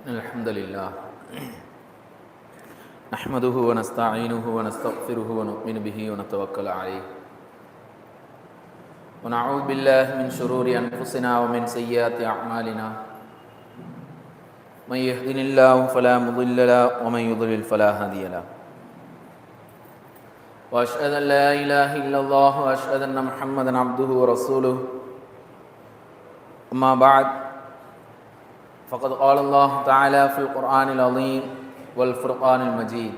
الحمد لله نحمده ونستعينه ونستغفره ونؤمن به ونتوكل عليه ونعوذ بالله من شرور أنفسنا ومن سيئات أعمالنا من يهده الله فلا مضل له ومن يضلل فلا هادي له وأشهد أن لا إله إلا الله وأشهد أن محمدا عبده ورسوله أما بعد فقد قال الله تعالى في القرآن العظيم والفرقان المجيد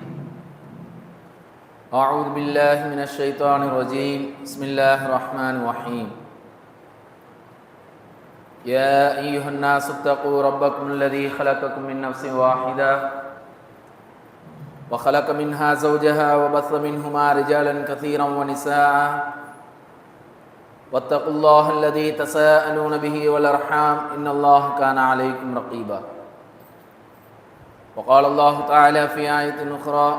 أعوذ بالله من الشيطان الرجيم بسم الله الرحمن الرحيم يا أيها الناس اتقوا ربكم الذي خلقكم من نفس واحدة وخلق منها زوجها وبث منهما رجالا كثيرا ونساء واتقوا الله الذي تساءلون به والأرحام إن الله كان عليكم رقيبا وقال الله تعالى في آية أخرى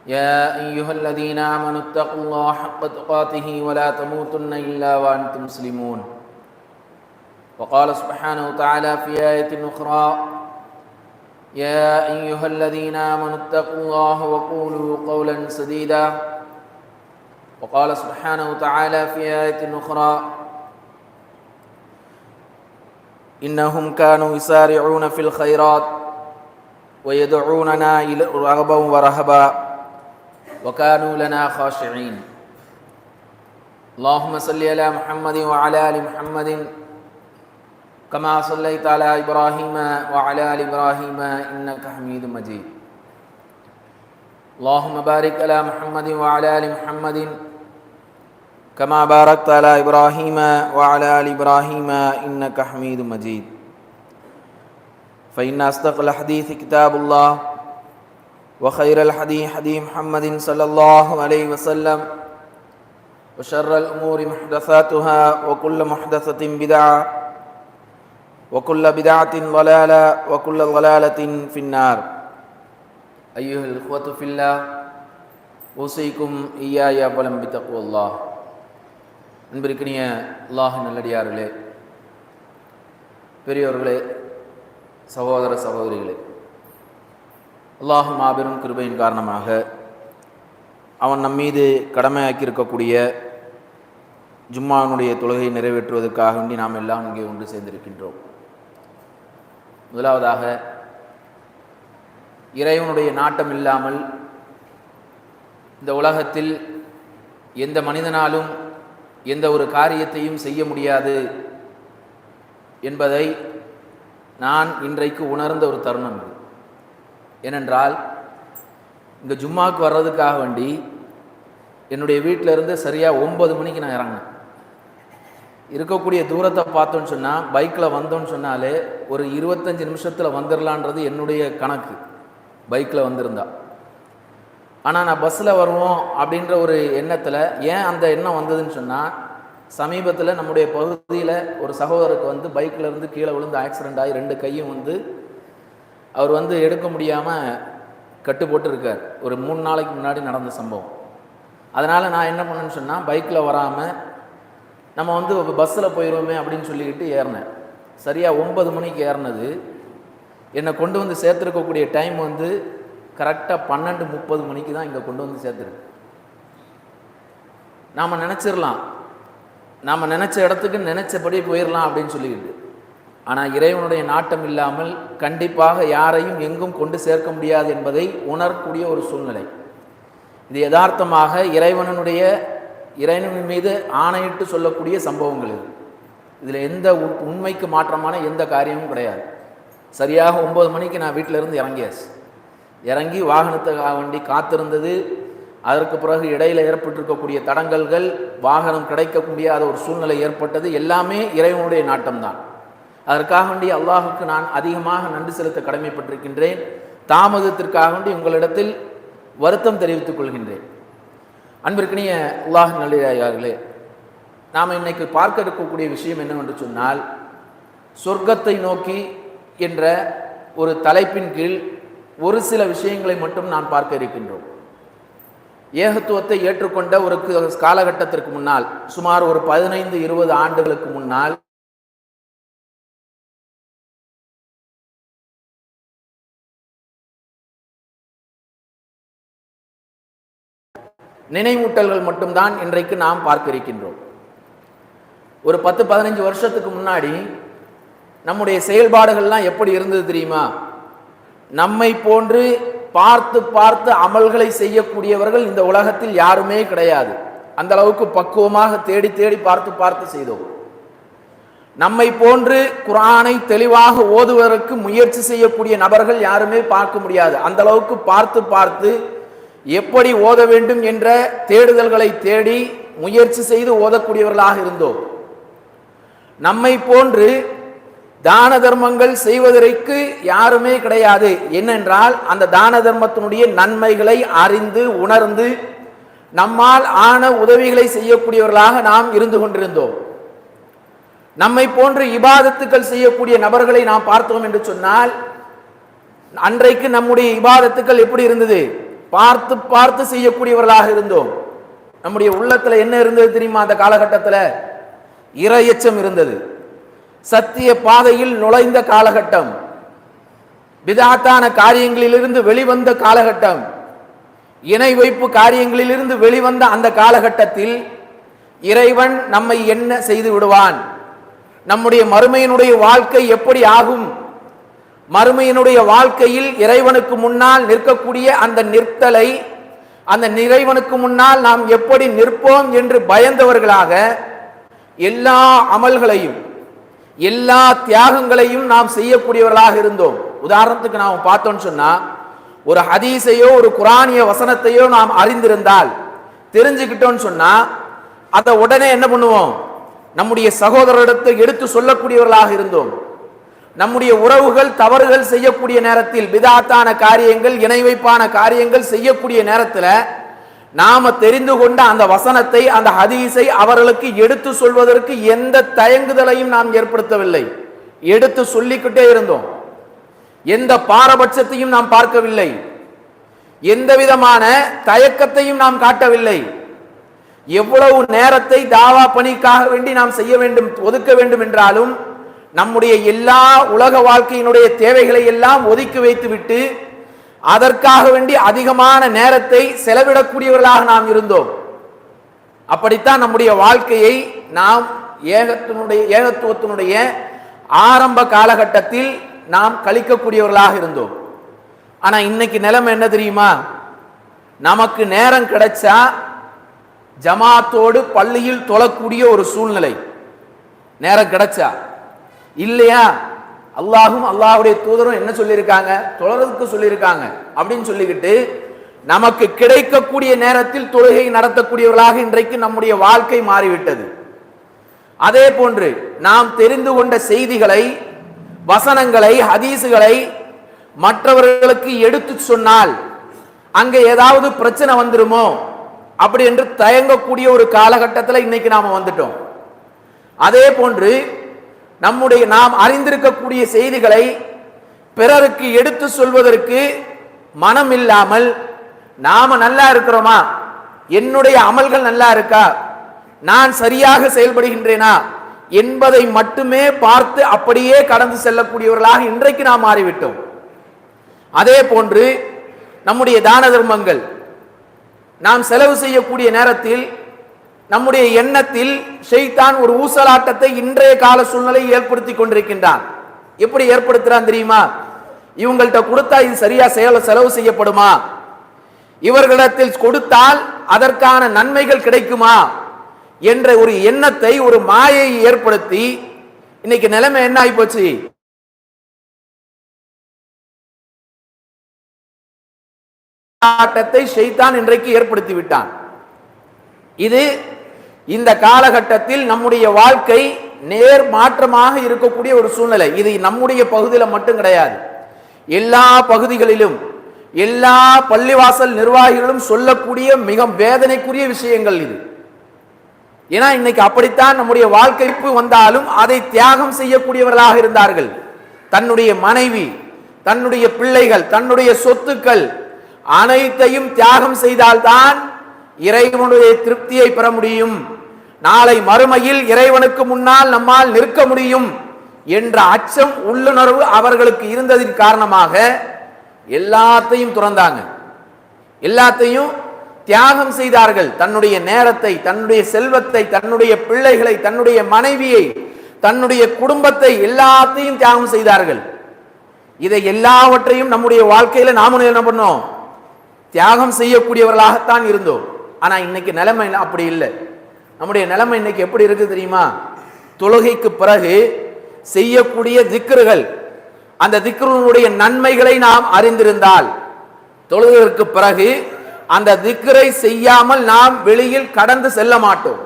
يا أيها الذين آمنوا اتقوا الله حق تقاته ولا تموتن إلا وأنتم مسلمون وقال سبحانه وتعالى في آية أخرى يا أيها الذين آمنوا اتقوا الله وقولوا قولا سديدا وقال سبحانه وتعالى في آية أخرى إنهم كانوا يسارعون في الخيرات ويدعوننا إلى رغبا ورهبا وكانوا لنا خاشعين اللهم صل على محمد وعلى آل محمد كما صليت على إبراهيم وعلى آل إبراهيم إنك حميد مجيد اللهم بارك على محمد وعلى آل محمد كما باركت على إبراهيم وعلى آل إبراهيم إنك حميد مجيد فإن أصدق الحديث كتاب الله وخير الحديث حديث محمد صلى الله عليه وسلم وشر الأمور محدثاتها وكل محدثة بدعة وكل بدعة ضلالة وكل ضلالة في النار أيها الإخوة في الله أوصيكم إياي أولا بتقوى الله அன்பிற்கினிய அல்லாஹ் நல்லடியார்களே, பெரியோர்களே, சகோதர சகோதரிகளே, அல்லாஹ் மாபெரும் கிருபையின் காரணமாக அவன் நம்மீது கடமையாக்கியிருக்கக்கூடிய ஜும்மானுடைய தொழுகை நிறைவேற்றுவதற்காக வேண்டி நாம் எல்லாம் இங்கே ஒன்று சேர்ந்திருக்கின்றோம். முதலாவதாக, இறைவனுடைய நாட்டம் இல்லாமல் இந்த உலகத்தில் எந்த மனிதனாலும் எந்த ஒரு காரியத்தையும் செய்ய முடியாது என்பதை நான் இன்றைக்கு உணர்ந்த ஒரு தருணம் இது. ஏனென்றால், இந்த ஜும்மாவுக்கு வர்றதுக்காக வேண்டி என்னுடைய வீட்டில் இருந்து சரியாக 9 மணிக்கு நான் இறங்கினேன். இருக்கக்கூடிய தூரத்தை பார்த்தோன்னு சொன்னால், பைக்கில் வந்தோன்னு சொன்னாலே ஒரு 25 நிமிஷத்தில் வந்துடலான்றது என்னுடைய கணக்கு, பைக்கில் வந்திருந்தா. ஆனால் நான் பஸ்ஸில் வருவோம் அப்படின்ற ஒரு எண்ணத்தில், ஏன் அந்த எண்ணம் வந்ததுன்னு சொன்னால், சமீபத்தில் நம்முடைய பகுதியில் ஒரு சகோதரருக்கு பைக்கில் இருந்து கீழே விழுந்து ஆக்சிடெண்ட் ஆகி 2 கையும் அவர் எடுக்க முடியாமல் கட்டு போட்டு இருக்கார். ஒரு 3 நாளைக்கு முன்னாடி நடந்த சம்பவம். அதனால் நான் என்ன பண்ணேன்னு சொன்னால், பைக்கில் வராமல் நம்ம பஸ்ஸில் போயிடுவோமே அப்படின்னு சொல்லிக்கிட்டு ஏறினேன். சரியாக 9 மணிக்கு ஏறினது என்னை கொண்டு சேர்த்துருக்கக்கூடிய டைம் கரெக்டாக 12:30 மணிக்கு தான் இங்கே கொண்டு சேர்த்துருக்கு. நாம் நினச்சிடலாம், நாம் நினச்ச இடத்துக்கு நினச்சபடி போயிடலாம் அப்படின்னு சொல்லிக்கிட்டு. ஆனால் இறைவனுடைய நாட்டம் இல்லாமல் கண்டிப்பாக யாரையும் எங்கும் கொண்டு சேர்க்க முடியாது என்பதை உணரக்கூடிய ஒரு சூழ்நிலை இது. யதார்த்தமாக இறைவனின் மீது ஆணையிட்டு சொல்லக்கூடிய சம்பவங்கள் இது. இதில் எந்த உண்மைக்கு மாற்றமான எந்த காரியமும் கிடையாது. சரியாக 9 மணிக்கு நான் வீட்டிலேருந்து இறங்கி வாகனத்துக்காக வேண்டி காத்திருந்தது. அதற்கு பிறகு இடையில் ஏற்பட்டிருக்கக்கூடிய தடங்கல்கள், வாகனம் கிடைக்க முடியாத ஒரு சூழ்நிலை ஏற்பட்டது. எல்லாமே இறைவனுடைய நாட்டம்தான். அதற்காக வேண்டி அல்லாஹுக்கு நான் அதிகமாக நன்றி செலுத்த கடமைப்பட்டிருக்கின்றேன். தாமதத்திற்காக வேண்டி உங்களிடத்தில் வருத்தம் தெரிவித்துக் கொள்கின்றேன். அன்பிற்கினிய அல்லாஹ் நல்லடியார்களே, நாம் இன்னைக்கு பார்க்க இருக்கக்கூடிய விஷயம் என்னவென்று சொன்னால், சொர்க்கத்தை நோக்கி என்ற ஒரு தலைப்பின் கீழ் ஒரு சில விஷயங்களை மட்டும் நான் பார்க்க இருக்கின்றோம். ஏகத்துவத்தை ஏற்றுக்கொண்ட ஒரு காலகட்டத்திற்கு முன்னால், சுமார் ஒரு 15-20 ஆண்டுகளுக்கு முன்னால் நினைவூட்டல்கள் மட்டும்தான் இன்றைக்கு நாம் பார்க்க இருக்கின்றோம். ஒரு 10-15 வருஷத்துக்கு முன்னாடி நம்முடைய செயல்பாடுகள்லாம் எப்படி இருந்தது தெரியுமா? நம்மை போன்று பார்த்து பார்த்து அமல்களை செய்யக்கூடியவர்கள் இந்த உலகத்தில் யாருமே கிடையாது. அந்த அளவுக்கு பக்குவமாக தேடி தேடி பார்த்து பார்த்து செய்தோம். நம்மை போன்று குர்ஆனை தெளிவாக ஓதுவதற்கு முயற்சி செய்யக்கூடிய நபர்கள் யாருமே பார்க்க முடியாது. அந்த அளவுக்கு பார்த்து பார்த்து எப்படி ஓத வேண்டும் என்ற தேடுதல்களை தேடி முயற்சி செய்து ஓதக்கூடியவர்களாக இருந்தோம். நம்மை போன்று தான தர்மங்கள் செய்வதற்கு யாருமே கிடையாது. என்னென்றால் அந்த தான தர்மத்தினுடைய நன்மைகளை அறிந்து உணர்ந்து நம்மால் ஆன உதவிகளை செய்யக்கூடியவர்களாக நாம் இருந்து கொண்டிருந்தோம். நம்மை போன்று இபாதத்துக்கள் செய்யக்கூடிய நபர்களை நாம் பார்த்தோம் என்று சொன்னால், அன்றைக்கு நம்முடைய இபாதத்துக்கள் எப்படி இருந்தது? பார்த்து பார்த்து செய்யக்கூடியவர்களாக இருந்தோம். நம்முடைய உள்ளத்துல என்ன இருந்தது தெரியுமா? அந்த காலகட்டத்தில் இறையச்சம் இருந்தது. சத்திய பாதையில் நுழைந்த காலகட்டம், பிதாத்தான காரியங்களிலிருந்து வெளிவந்த காலகட்டம், இணை வைப்பு காரியங்களிலிருந்து வெளிவந்த அந்த காலகட்டத்தில் இறைவன் நம்மை என்ன செய்து விடுவான், நம்முடைய மறுமையினுடைய வாழ்க்கை எப்படி ஆகும், மறுமையினுடைய வாழ்க்கையில் இறைவனுக்கு முன்னால் நிற்கக்கூடிய அந்த நிற்தலை, அந்த இறைவனுக்கு முன்னால் நாம் எப்படி நிற்போம் என்று பயந்தவர்களாக எல்லா அமல்களையும் எல்லா தியாகங்களையும் நாம் செய்யக்கூடியவர்களாக இருந்தோம். உதாரணத்துக்கு நாம் பார்த்தோம்னு சொன்னா, ஒரு ஹதீஸையோ ஒரு குரானிய வசனத்தையோ நாம் அறிந்திருந்தால், தெரிஞ்சுக்கிட்டோம்னு சொன்னா, அதை உடனே என்ன பண்ணுவோம்? நம்முடைய சகோதரரிடத்தை எடுத்து சொல்லக்கூடியவர்களாக இருந்தோம். நம்முடைய உறவுகள் தவறுகள் செய்யக்கூடிய நேரத்தில், பிதாத்தான காரியங்கள் இணை வைப்பான காரியங்கள் செய்யக்கூடிய நேரத்தில் நாம தெரிந்து கொண்ட அந்த வசனத்தை அந்த ஹதீஸை அவர்களுக்கு எடுத்து சொல்வதற்கு எந்த தயங்குதலையும் நாம் ஏற்படுத்தவில்லை. எடுத்து சொல்லிக்கிட்டே இருந்தோம். எந்த பாரபட்சத்தையும் நாம் பார்க்கவில்லை. எந்த விதமான தயக்கத்தையும் நாம் காட்டவில்லை. எவ்வளவு நேரத்தை தாவா பணிக்காக வேண்டி நாம் செய்ய வேண்டும், ஒதுக்க வேண்டும் என்றாலும் நம்முடைய எல்லா உலக வாழ்க்கையினுடைய தேவைகளை எல்லாம் ஒதுக்கி வைத்துவிட்டு அதற்காக வேண்டி அதிகமான நேரத்தை செலவிடக்கூடியவர்களாக நாம் இருந்தோம். அப்படித்தான் நம்முடைய வாழ்க்கையை நாம் ஏகத்துவத்தினுடைய ஆரம்ப காலகட்டத்தில் நாம் கழிக்கக்கூடியவர்களாக இருந்தோம். ஆனா இன்னைக்கு நிலைமை என்ன தெரியுமா? நமக்கு நேரம் கிடைச்சா ஜமாத்தோடு பள்ளியில் தொழக்கூடிய ஒரு சூழ்நிலை. நேரம் கிடைச்சா, இல்லையா அல்லாஹும் அல்லாஹுடைய தூதரும் என்ன சொல்லியிருக்காங்க? தொழறதுக்கு சொல்லியிருக்காங்க அப்படின்னு சொல்லிக்கிட்டு நமக்கு கிடைக்கக்கூடிய நேரத்தில் தொழுகை நடத்தக்கூடியவர்களாக இன்றைக்கு நம்முடைய வாழ்க்கை மாறிவிட்டது. அதே போன்று நாம் தெரிந்து கொண்ட செய்திகளை, வசனங்களை, ஹதீசுகளை மற்றவர்களுக்கு எடுத்து சொன்னால் அங்க ஏதாவது பிரச்சனை வந்துருமோ அப்படி என்று தயங்கக்கூடிய ஒரு காலகட்டத்தில் இன்னைக்கு நாம வந்துட்டோம். அதே போன்று நாம் அறிந்திருக்கக்கூடிய செய்திகளை பிறருக்கு எடுத்து சொல்வதற்கு மனம் இல்லாமல், நாம நல்லா இருக்கிறோமா, என்னுடைய அமல்கள் நல்லா இருக்கா, நான் சரியாக செயல்படுகின்றேனா என்பதை மட்டுமே பார்த்து அப்படியே கடந்து செல்லக்கூடியவர்களாக இன்றைக்கு நாம் மாறிவிட்டோம். அதே போன்று நம்முடைய தான தர்மங்கள் நாம் செலவு செய்யக்கூடிய நேரத்தில் நம்முடைய எண்ணத்தில் ஷைத்தான் ஒரு ஊசலாட்டத்தை இன்றைய கால சூழ்நிலை ஏற்படுத்தி கொண்டிருக்கின்றான். எப்படி ஏற்படுத்துறான் தெரியுமா? இவங்கள்ட்ட கொடுத்தா இது சரியா செலவு செய்யப்படுமா, இவர்களிடத்தில் கொடுத்தால் அதற்கான நன்மைகள் கிடைக்குமா என்ற ஒரு எண்ணத்தை, ஒரு மாயை ஏற்படுத்தி இன்னைக்கு நிலைமை என்ன ஆகி போச்சு? ஆட்டத்தை ஷைத்தான் இன்றைக்கு ஏற்படுத்தி விட்டான். இது இந்த காலகட்டத்தில் நம்முடைய வாழ்க்கை நேர் மாற்றமாக இருக்கக்கூடிய ஒரு சூழ்நிலை. இது நம்முடைய பகுதியில் மட்டும் கிடையாது, எல்லா பகுதிகளிலும் எல்லா பள்ளிவாசல் நிர்வாகிகளும் சொல்லக்கூடிய மிக வேதனைக்குரிய விஷயங்கள் இது. ஏன்னா இன்னைக்கு அப்படித்தான் நம்முடைய வாழ்க்கைக்கு வந்தாலும் அதை தியாகம் செய்யக்கூடியவர்களாக இருந்தார்கள். தன்னுடைய மனைவி, தன்னுடைய பிள்ளைகள், தன்னுடைய சொத்துக்கள் அனைத்தையும் தியாகம் செய்தால்தான் இறைவனுடைய திருப்தியை பெற முடியும், நாளை மறுமையில் இறைவனுக்கு முன்னால் நம்மால் நிற்க முடியும் என்ற அச்சம், உள்ளுணர்வு அவர்களுக்கு இருந்ததின் காரணமாக எல்லாத்தையும் துறந்தாங்க, எல்லாத்தையும் தியாகம் செய்தார்கள். தன்னுடைய நேரத்தை, தன்னுடைய செல்வத்தை, தன்னுடைய பிள்ளைகளை, தன்னுடைய மனைவியை, தன்னுடைய குடும்பத்தை எல்லாத்தையும் தியாகம் செய்தார்கள். இதை எல்லாவற்றையும் நம்முடைய வாழ்க்கையில நாம என்ன பண்ணோம்? தியாகம் செய்யக்கூடியவர்களாகத்தான் இருந்தோம். ஆனா இன்னைக்கு நிலைமை அப்படி இல்லை. நம்முடைய நிலைமை இன்னைக்கு எப்படி இருக்கு தெரியுமா? தொழுகைக்கு பிறகு செய்யக்கூடிய திக்ருகள், அந்த திக்ருடைய நன்மைகளை நாம் அறிந்திருந்தால், தொழுகைக்கு பிறகு அந்த திக்ரை செய்யாமல் நாம் வெளியில் கடந்து செல்ல மாட்டோம்.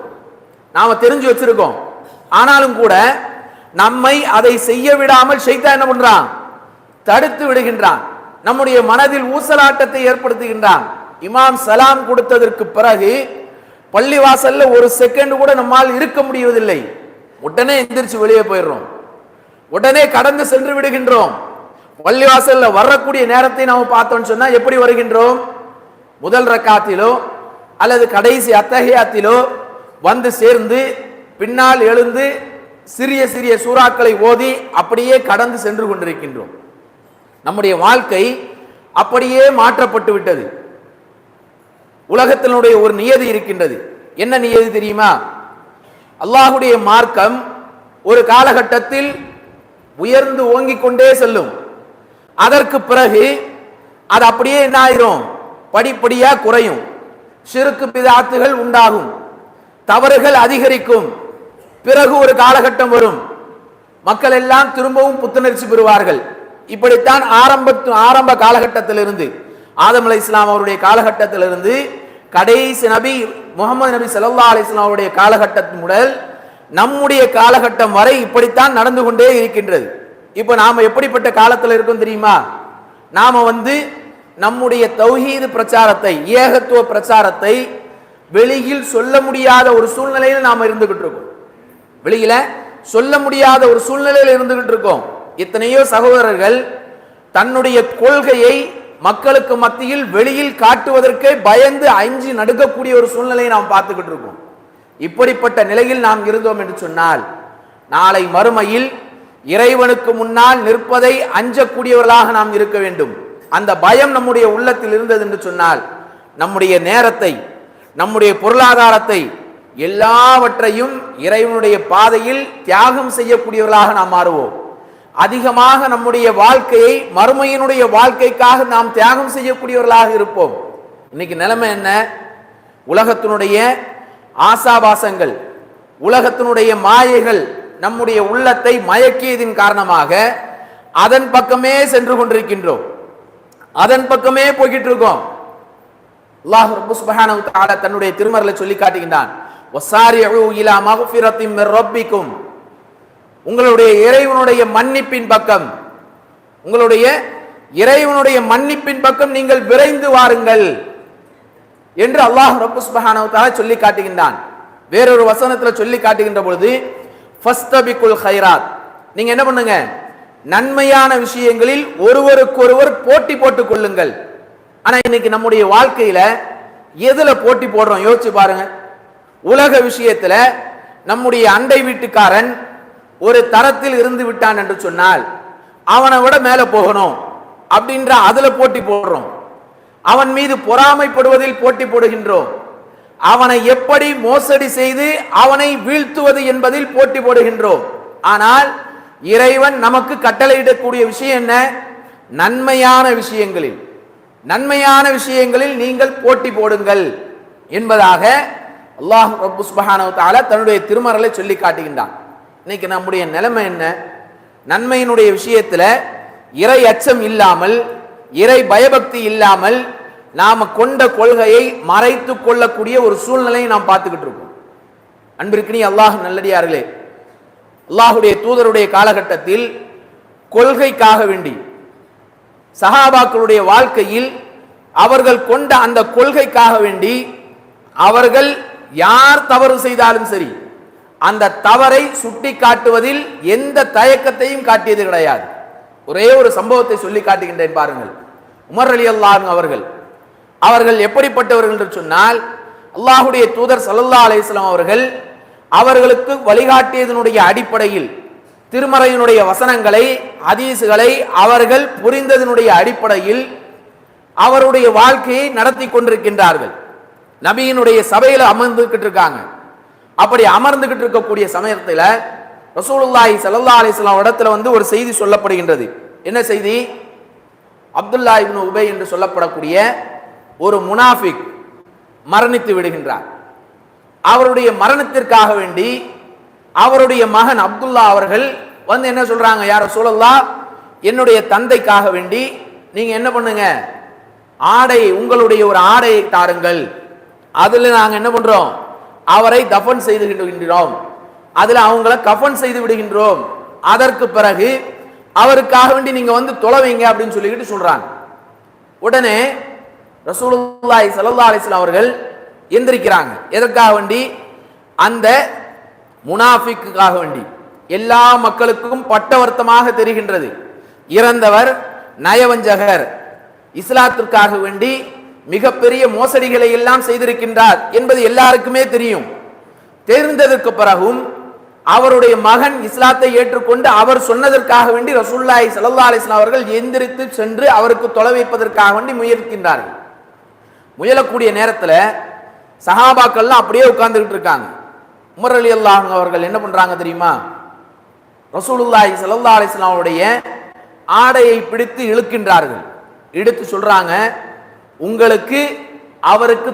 நாம தெரிஞ்சு வச்சிருக்கோம். ஆனாலும் கூட நம்மை அதை செய்ய விடாமல் ஷைத்தான் என்ன பண்றான்? தடுத்து விடுகின்றான். நம்முடைய மனதில் ஊசலாட்டத்தை ஏற்படுத்துகின்றான். இமாம் சலாம் கொடுத்ததற்கு பிறகு பள்ளிவாசல்ல ஒரு செகண்ட் கூட நம்மால் இருக்க முடிவதில்லை. உடனே எந்திரிச்சு வெளியே போயிடுறோம். உடனே கடந்து சென்று விடுகின்றோம். பள்ளிவாசல்ல வரக்கூடிய நேரத்தை நாம் பார்த்தோம்னு சொன்னா எப்படி வருகின்றோம்? முதல் ரக்காத்திலோ அல்லது கடைசி அத்தஹியாத்திலோ வந்து சேர்ந்து பின்னால் எழுந்து சிறிய சிறிய சூறாக்களை ஓதி அப்படியே கடந்து சென்று கொண்டிருக்கின்றோம். நம்முடைய வாழ்க்கை அப்படியே மாற்றப்பட்டு விட்டது. உலகத்தினுடைய ஒரு நியதி இருக்கின்றது. என்ன நியதி தெரியுமா? அல்லாஹுடைய மார்க்கம் ஒரு காலகட்டத்தில் உயர்ந்து ஓங்கிக் கொண்டே செல்லும். அதற்கு பிறகு அது அப்படியே என்ன ஆயிரும்? படிப்படியா குறையும். ஷிர்க் பிதாத்துகள் உண்டாகும், தவறுகள் அதிகரிக்கும். பிறகு ஒரு காலகட்டம் வரும், மக்கள் எல்லாம் திரும்பவும் புத்துணர்ச்சி பெறுவார்கள். இப்படித்தான் ஆரம்ப காலகட்டத்திலிருந்து, ஆதம் அலைஹிஸ்ஸலாம் அவருடைய காலகட்டத்திலிருந்து கடைசி நபி முகமது நபி ஸல்லல்லாஹு அலைஹி வஸல்லம் அவருடைய காலகட்டம் முதல் நம்முடைய காலகட்டம் வரை இப்படித்தான் நடந்து கொண்டே இருக்கின்றது. இப்ப நாம எப்படிப்பட்ட காலத்தில் இருக்கோம் தெரியுமா? நாம நம்முடைய தௌஹீது பிரச்சாரத்தை, ஏகத்துவ பிரச்சாரத்தை வெளியில் சொல்ல முடியாத ஒரு சூழ்நிலையில் நாம இருந்துகிட்டு இருக்கோம். வெளியில சொல்ல முடியாத ஒரு சூழ்நிலையில் இருந்துகிட்டு இருக்கோம். எத்தனையோ சகோதரர்கள் தன்னுடைய கொள்கையை மக்களுக்கு மத்தியில் வெளியில் காட்டுவதற்கே பயந்து அஞ்சி நடுக்கக்கூடிய ஒரு சூழ்நிலையை நாம் பார்த்துக்கிட்டு இருக்கோம். இப்படிப்பட்ட நிலையில் நாம் இருந்தோம் என்று சொன்னால், நாளை மறுமையில் இறைவனுக்கு முன்னால் நிற்பதை அஞ்சக்கூடியவர்களாக நாம் இருக்க வேண்டும். அந்த பயம் நம்முடைய உள்ளத்தில் இருந்தது என்று சொன்னால், நம்முடைய நேரத்தை, நம்முடைய பொருளாதாரத்தை, எல்லாவற்றையும் இறைவனுடைய பாதையில் தியாகம் செய்யக்கூடியவர்களாக நாம் மாறுவோம். அதிகமாக நம்முடைய வாழ்க்கையை மறுமையினுடைய வாழ்க்கைக்காக நாம் தியாகம் செய்யக்கூடியவர்களாக இருப்போம். இன்னைக்கு நிலைமை என்ன? உலகத்தினுடைய ஆசாபாசங்கள், உலகத்தினுடைய மாயைகள் நம்முடைய உள்ளத்தை மயக்கியதின் காரணமாக அதன் பக்கமே சென்று கொண்டிருக்கின்றோம், அதன் பக்கமே போய்கிட்டு இருக்கோம். அல்லாஹ் ரப்பல் சுப்ஹானஹு வ தஆலா தன்னுடைய திருமறையில சொல்லி காட்டுகின்றான், வஸாரிஉ இலா மக்ஃபிரத்தின் மிர் ரப்பிக்கும், உங்களுடைய இறைவனுடைய மன்னிப்பின் பக்கம், உங்களுடைய இறைவனுடைய மன்னிப்பின் பக்கம் நீங்கள் விரைந்து வாருங்கள் என்று அல்லாஹ் ரப்பல் சுப்ஹானஹு வ தஆலா சொல்லி காட்டுகின்றான். வேறொரு வசனத்துல சொல்லி காட்டுகின்ற பொழுது, ஃபஸ்தபிகுல் கைராத், நீங்க என்ன பண்ணுங்க? நன்மையான விஷயங்களில் ஒருவருக்கொருவர் போட்டி போட்டுக் கொள்ளுங்கள். ஆனா இன்னைக்கு நம்முடைய வாழ்க்கையில எதுல போட்டி போடுறோம்? யோசிச்சு பாருங்க. உலக விஷயத்துல நம்முடைய அண்டை வீட்டுக்காரன் ஒரு தரத்தில் இருந்து விட்டான் என்று சொன்னால் அவனை விட மேல போகணும் அப்படின்ற அதுல போட்டி போடுறோம். அவன் மீது பொறாமைப்படுவதில் போட்டி போடுகின்றோம். அவனை எப்படி மோசடி செய்து அவனை வீழ்த்துவது என்பதில் போட்டி போடுகின்றோம். ஆனால் இறைவன் நமக்கு கட்டளையிடக்கூடிய விஷயம் என்ன? நன்மையான விஷயங்களில், நன்மையான விஷயங்களில் நீங்கள் போட்டி போடுங்கள் என்பதாக அல்லாஹ் ரப்பல் சுப்ஹானஹு வ தஆலா தன்னுடைய திருமறையிலே சொல்லி காட்டுகின்றான். இன்னைக்கு நம்முடைய நிலைமை என்ன? நன்மையினுடைய விஷயத்துல இறை அச்சம் இல்லாமல், இறை பயபக்தி இல்லாமல் நாம கொண்ட கொள்கையை மறைத்து கொள்ளக்கூடிய ஒரு சூழ்நிலையை நாம் பார்த்துக்கிட்டு இருக்கோம். அன்பிற்கினி அல்லாஹ் நல்லடியார்களே, அல்லாஹுடைய தூதருடைய காலகட்டத்தில் கொள்கைக்காக வேண்டி சஹாபாக்களுடைய வாழ்க்கையில் அவர்கள் கொண்ட அந்த கொள்கைக்காக வேண்டி அவர்கள் யார் தவறு செய்தாலும் சரி அந்த தவறை சுட்டி காட்டுவதில் எந்த தயக்கத்தையும் காட்டியது கிடையாது. ஒரே ஒரு சம்பவத்தை சொல்லி காட்டுகின்றேன் பாருங்கள். உமர் ரலியல்லாஹு அன்ஹு அவர்கள் எப்படிப்பட்டவர்கள் என்று சொன்னால், அல்லாஹுடைய தூதர் ஸல்லல்லாஹு அலைஹி வஸல்லம் அவர்களுக்கு வழிகாட்டியதனுடைய அடிப்படையில் திருமறையினுடைய வசனங்களை, ஹதீஸ்களை அவர்கள் புரிந்ததனுடைய அடிப்படையில் அவருடைய வாழ்க்கையை நடத்தி கொண்டிருக்கின்றார்கள். நபியினுடைய சபையில அமர்ந்துகிட்டு இருக்காங்க. அப்படி அமர்ந்துகிட்டு இருக்கக்கூடிய சமயத்துல ரசூலுல்லாஹி ஸல்லல்லாஹு அலைஹி வஸல்லம் இடத்துல ஒரு செய்தி சொல்லப்படுகின்றது. என்ன செய்தி? அப்துல்லா இப்னு உபை என்று சொல்லப்படக்கூடிய ஒரு முனாஃபிக் மரணித்து விடுகின்றார். அவருடைய மரணத்திற்காக வேண்டி அவருடைய மகன் அப்துல்லா அவர்கள் என்ன சொல்றாங்க, யா ரசூலல்லாஹ், என்னுடைய தந்தைக்காக வேண்டி நீங்க என்ன பண்ணுங்க, ஆடை, உங்களுடைய ஒரு ஆடையை தாருங்கள், அதுல நாங்க என்ன பண்றோம், அவரை தஃபன் செய்து விடுகின்றோம், அதுல அவங்கள கஃபன் செய்து விடுகின்றோம், அதற்கு பிறகு அவருக்காக வேண்டி நீங்க தொலைவீங்க அப்படின்னு சொல்லிக்கிட்டு சொல்றாங்க. உடனே ரசூலுல்லாஹி ஸல்லல்லாஹு அலைஹி வஸல்லம் அவர்கள் எந்திரிக்கிறாங்க. எதற்காக வேண்டி? அந்த முனாஃபிக்குக்காக வேண்டி. எல்லா மக்களுக்கும் பட்டவர்த்தமாக தெரிகின்றது, இறந்தவர் நயவஞ்சகர், இஸ்லாத்திற்காக வேண்டி மிகப்பெரிய மோசடிகளை எல்லாம் செய்திருக்கின்றார் என்பது எல்லாருக்குமே தெரியும். தெரிந்ததற்கு பிறகும் அவருடைய மகன் இஸ்லாத்தை ஏற்றுக்கொண்டு அவர் சொன்னதற்காக வேண்டி ரசூலுல்லாஹி ஸல்லல்லாஹு அலைஹி வஸல்லம் அவர்கள் எந்திரித்து சென்று அவருக்கு தொலை வைப்பதற்காக வேண்டி முயற்சிக்கின்றார்கள். முயலக்கூடிய நேரத்தில் சஹாபாக்கள்லாம் அப்படியே உட்கார்ந்துகிட்டு இருக்காங்க. உமர் ரலியல்லாஹு அன்ஹு அவர்கள் என்ன பண்றாங்க தெரியுமா? ரசூலுல்லாஹி ஸல்லல்லாஹு அலைஹி வஸல்லம் அவருடைய ஆடையை பிடித்து இழுக்கின்றார்கள். இழுத்து சொல்றாங்க, உங்களுக்கு அவருக்கு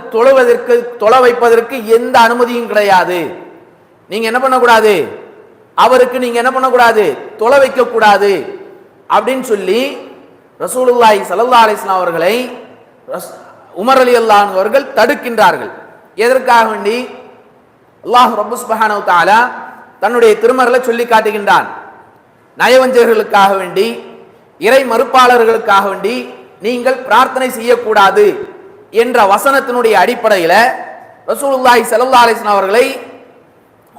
தொலை வைப்பதற்கு எந்த அனுமதியும் கிடையாது, நீங்க என்ன பண்ணக்கூடாது, அவருக்கு நீங்க என்ன பண்ணக்கூடாது, தொலை வைக்க கூடாது அப்படின்னு சொல்லி ரசூலுல்லாஹி ஸல்லல்லாஹு அலைஹி வஸல்லம் அவர்களை உமர் ரலியல்லாஹு அன்ஹு அவர்கள் தடுக்கின்றார்கள். எதற்காக வேண்டி? அல்லாஹ் ரப்பு சுப்ஹானஹு வ தஆலா தன்னுடைய திருமறையில சொல்லி காட்டுகின்றான், நயவஞ்சகர்களுக்காக வேண்டி, இறை மறுப்பாளர்களுக்காக வேண்டி நீங்கள் பிரார்த்தனை செய்யக்கூடாது என்ற வசனத்தினுடைய அடிப்படையில் ரசூலுல்லாஹி ஸல்லல்லாஹு அலைஹி வஸல்லம் அவர்களை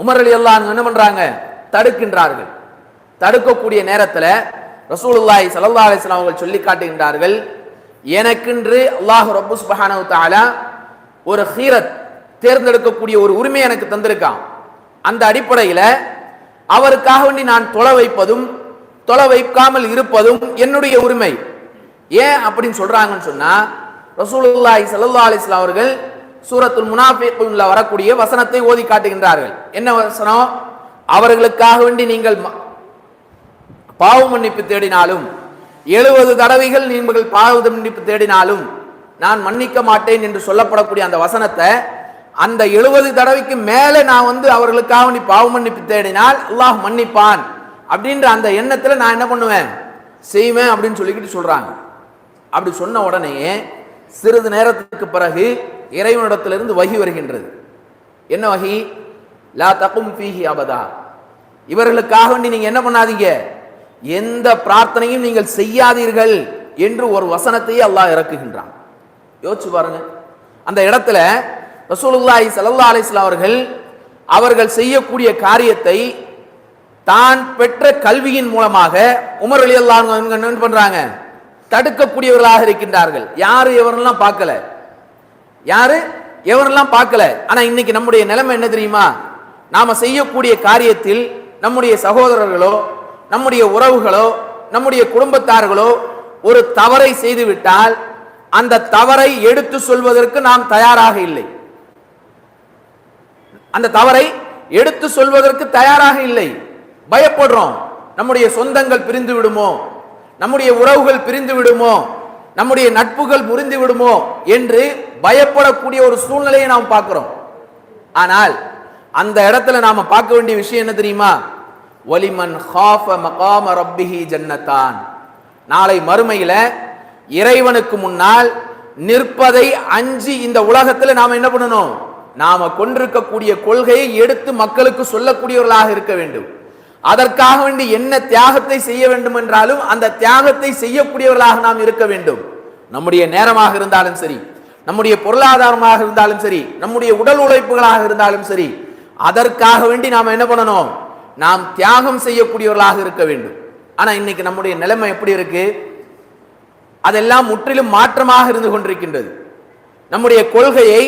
உமர் ரலியல்லாஹு அன்ஹு என்ன பண்றாங்க, தடுக்கின்றார்கள். தடுக்கக்கூடிய நேரத்தில் ரசூலுல்லாஹி ஸல்லல்லாஹு அலைஹி வஸல்லம் அவர்கள் சொல்லி காட்டுகின்றார்கள், எனக்கென்று அல்லாஹ் ரப்பு சுப்ஹானஹு வ தஆலா ஒரு ஹீரத், தேர்ந்தெடுக்கக்கூடிய ஒரு உரிமை எனக்கு தந்திருக்கான். அந்த அடிப்படையில் அவருக்காக வேண்டி நான் தொலை வைப்பதும் தொலை வைக்காமல் இருப்பதும் என்னுடைய உரிமை. ஏன் அப்படின்னு சொல்றாங்கன்னு சொன்னா, ரசூலுல்லாஹி ஸல்லல்லாஹு அலைஹி வஸல்லம் அவர்கள் சூரத்துல் முனாஃபிகூன்ல வரக்கூடிய வசனத்தை ஓதி காட்டுகின்றார்கள். என்ன வசனம்? அவர்களுக்காக வேண்டி நீங்கள் பாவ மன்னிப்பு தேடினாலும், 70 தடவைகள் நீங்கள் பாவ மன்னிப்பு தேடினாலும் நான் மன்னிக்க மாட்டேன் என்று சொல்லப்படக்கூடிய அந்த வசனத்தை, அந்த 70 தடவைக்கு மேல நான் அவர்களுக்காக வேண்டி பாவ மன்னிப்பு தேடினால் அல்லாஹ் மன்னிப்பான் அப்படின்ற அந்த எண்ணத்துல நான் என்ன பண்ணுவேன், செய்வேன் அப்படின்னு சொல்லிக்கிட்டு சொல்றாங்க. அப்படி சொன்ன உடனே சிறிது நேரத்துக்கு பிறகு இறைவனிடத்திலிருந்து வஹி வருகின்றது. என்ன வஹி? லா தகும் ஃபீஹி அபதா, இவர்களுக்காக வேண்டி நீங்க என்ன பண்ணாதீங்க, எந்த பிரார்த்தனையும் நீங்கள் செய்யாதீர்கள் என்று ஒரு வசனத்தையே அல்லாஹ் இறக்குகின்றான். யோசிச்சு பாருங்க. அந்த இடத்துல ரசூலுல்லாஹி ஸல்லல்லாஹு அலைஹி வஸல்லம் அவர்கள் செய்யக்கூடிய காரியத்தை தான் பெற்ற கல்வியின் மூலமாக உமர் ரலியல்லாஹு அன்ஹு என்ன பண்றாங்க, தடுக்கக்கூடியவர்களாக இருக்கின்றார்கள். யாரு எவரெல்லாம் பார்க்கல, யாரு எவரெல்லாம் பார்க்கல. ஆனா இன்னைக்கு நம்முடைய நிலைமை என்ன தெரியுமா? நாம செய்யக்கூடிய காரியத்தில் நம்முடைய சகோதரர்களோ, நம்முடைய உறவுகளோ, நம்முடைய குடும்பத்தார்களோ ஒரு தவறை செய்துவிட்டால் அந்த தவறை எடுத்து சொல்வதற்கு நாம் தயாராக இல்லை. அந்த தவறை எடுத்து சொல்வதற்கு தயாராக இல்லை, பயப்படுறோம். நம்முடைய சொந்தங்கள் பிரிந்து விடுமோ, நம்முடைய உறவுகள் பிரிந்து விடுமோ, நம்முடைய நட்புகள் முறிந்து விடுமோ என்று பயப்படக்கூடிய ஒரு சூழ்நிலையை நாம் பார்க்கிறோம். ஆனால் அந்த இடத்துல நாம பார்க்க வேண்டிய விஷயம் என்ன தெரியுமா? வலிமன் காஃப மகாம ரப்பிஹி ஜன்னதான், நாளை மறுமையில இறைவனுக்கு முன்னால் நிற்பதை அஞ்சி இந்த உலகத்தில் நாம என்ன பண்ணணும், நாம கொண்டிருக்கக்கூடிய கொள்கையை எடுத்து மக்களுக்கு சொல்லக்கூடியவர்களாக இருக்க வேண்டும். அதற்காக வேண்டி என்ன தியாகத்தை செய்ய வேண்டும் என்றாலும் அந்த தியாகத்தை செய்யக்கூடியவர்களாக நாம் இருக்க வேண்டும். நம்முடைய நேரமாக இருந்தாலும் சரி, நம்முடைய பொருளாதாரமாக இருந்தாலும் சரி, நம்முடைய உடல் உழைப்புகளாக இருந்தாலும் சரி, அதற்காக வேண்டி நாம் என்ன பண்ணணும், நாம் தியாகம் செய்யக்கூடியவர்களாக இருக்க வேண்டும். ஆனா இன்னைக்கு நம்முடைய நிலைமை எப்படி இருக்கு? அதெல்லாம் முற்றிலும் மாற்றமாக இருந்து கொண்டிருக்கின்றது. நம்முடைய கொள்கையை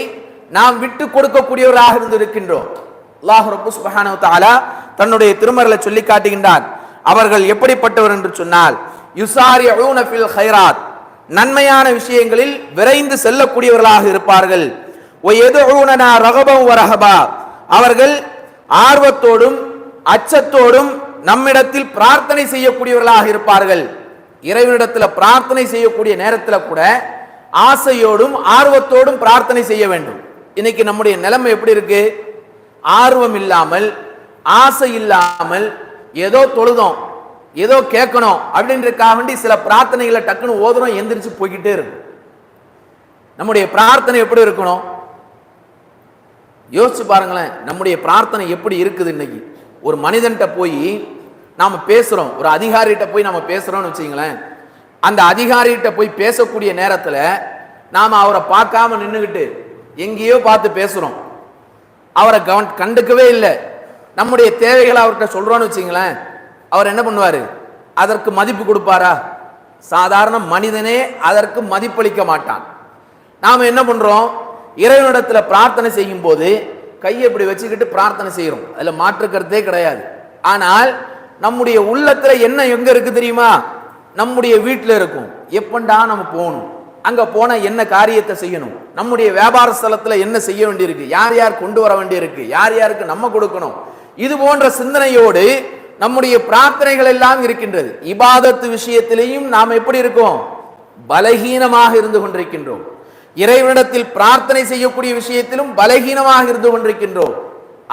நாம் விட்டு கொடுக்கக்கூடியவர்களாக இருந்து இருக்கின்றோம். அல்லாஹ் ரப்பு சுப்ஹானஹு வ தஆலா தன்னுடைய திருமறையில சொல்லி காட்டுகின்றார், அவர்கள் எப்படிப்பட்டவர் என்று சொன்னால், யுசாரிஊன ஃபில் கைராத், நன்மையான விஷயங்களில் விரைந்து செல்லக்கூடியவர்களாக இருப்பார்கள். வயதுஊனனா ரகபன் வரஹபா, அவர்கள் ஆர்வத்தோடும் அச்சத்தோடும் நம்மிடத்தில் பிரார்த்தனை செய்யக்கூடியவர்களாக இருப்பார்கள். இறைவனிடத்தில் பிரார்த்தனை செய்யக்கூடிய நேரத்தில் கூட ஆசையோடும் ஆர்வத்தோடும் பிரார்த்தனை செய்ய வேண்டும். இன்னைக்கு நம்முடைய நிலைமை எப்படி இருக்கு? ஆர்வம் இல்லாமல் ஆசை இல்லாமல் ஏதோ தொழுதோம், ஏதோ கேட்கணும் அப்படின்றதுக்காக வேண்டி சில பிரார்த்தனைகளை டக்குன்னு ஓதுறோம், எந்திரிச்சு போய்கிட்டே இருக்கு. நம்முடைய பிரார்த்தனை எப்படி இருக்கணும்? யோசிச்சு பாருங்களேன், நம்முடைய பிரார்த்தனை எப்படி இருக்குது? இன்னைக்கு ஒரு மனிதன்கிட்ட போய் நாம பேசுறோம், ஒரு அதிகாரிகிட்ட போய் நாம பேசுறோம்னு வச்சுங்களேன், அந்த அதிகாரிகிட்ட போய் பேசக்கூடிய நேரத்தில் நாம அவரை பார்க்காம நின்றுகிட்டு எங்கேயோ பார்த்து பேசுறோம், அவரை கண்டுக்கவே இல்லை. நம்முடைய தேவைகளை அவர்கிட்ட சொல்றோம்னு வச்சுங்களேன், அவர் என்ன பண்ணுவாரு? அதற்கு மதிப்பு கொடுப்பாரா? சாதாரண மனிதனே அதற்கு மதிப்பளிக்க மாட்டான். நாம என்ன பண்றோம்? இறைவனிடத்துல பிரார்த்தனை செய்யும் போது கையை இப்படி வச்சுக்கிட்டு பிரார்த்தனை செய்யறோம், அதுல மாற்று கருத்தே கிடையாது. ஆனால் நம்முடைய உள்ளத்துல என்ன எங்க இருக்கு தெரியுமா? நம்முடைய வீட்டில் இருக்கும். எப்பண்டா நம்ம போகணும், அங்க போன என்ன காரியத்தை செய்யணும், நம்முடைய வியாபார ஸ்தலத்துல என்ன செய்ய வேண்டியிருக்கு, யார் யார் கொண்டு வர வேண்டியிருக்கு, யார் யாருக்கு நம்ம கொடுக்கணும், இது போன்ற சிந்தனையோடு நம்முடைய பிரார்த்தனைகள் எல்லாம் இருக்கின்றது. இபாதத்து விஷயத்திலேயும் நாம் எப்படி இருக்கோம்? பலகீனமாக இருந்து கொண்டிருக்கின்றோம். இறைவனிடத்தில் பிரார்த்தனை செய்யக்கூடிய விஷயத்திலும் பலகீனமாக இருந்து கொண்டிருக்கின்றோம்.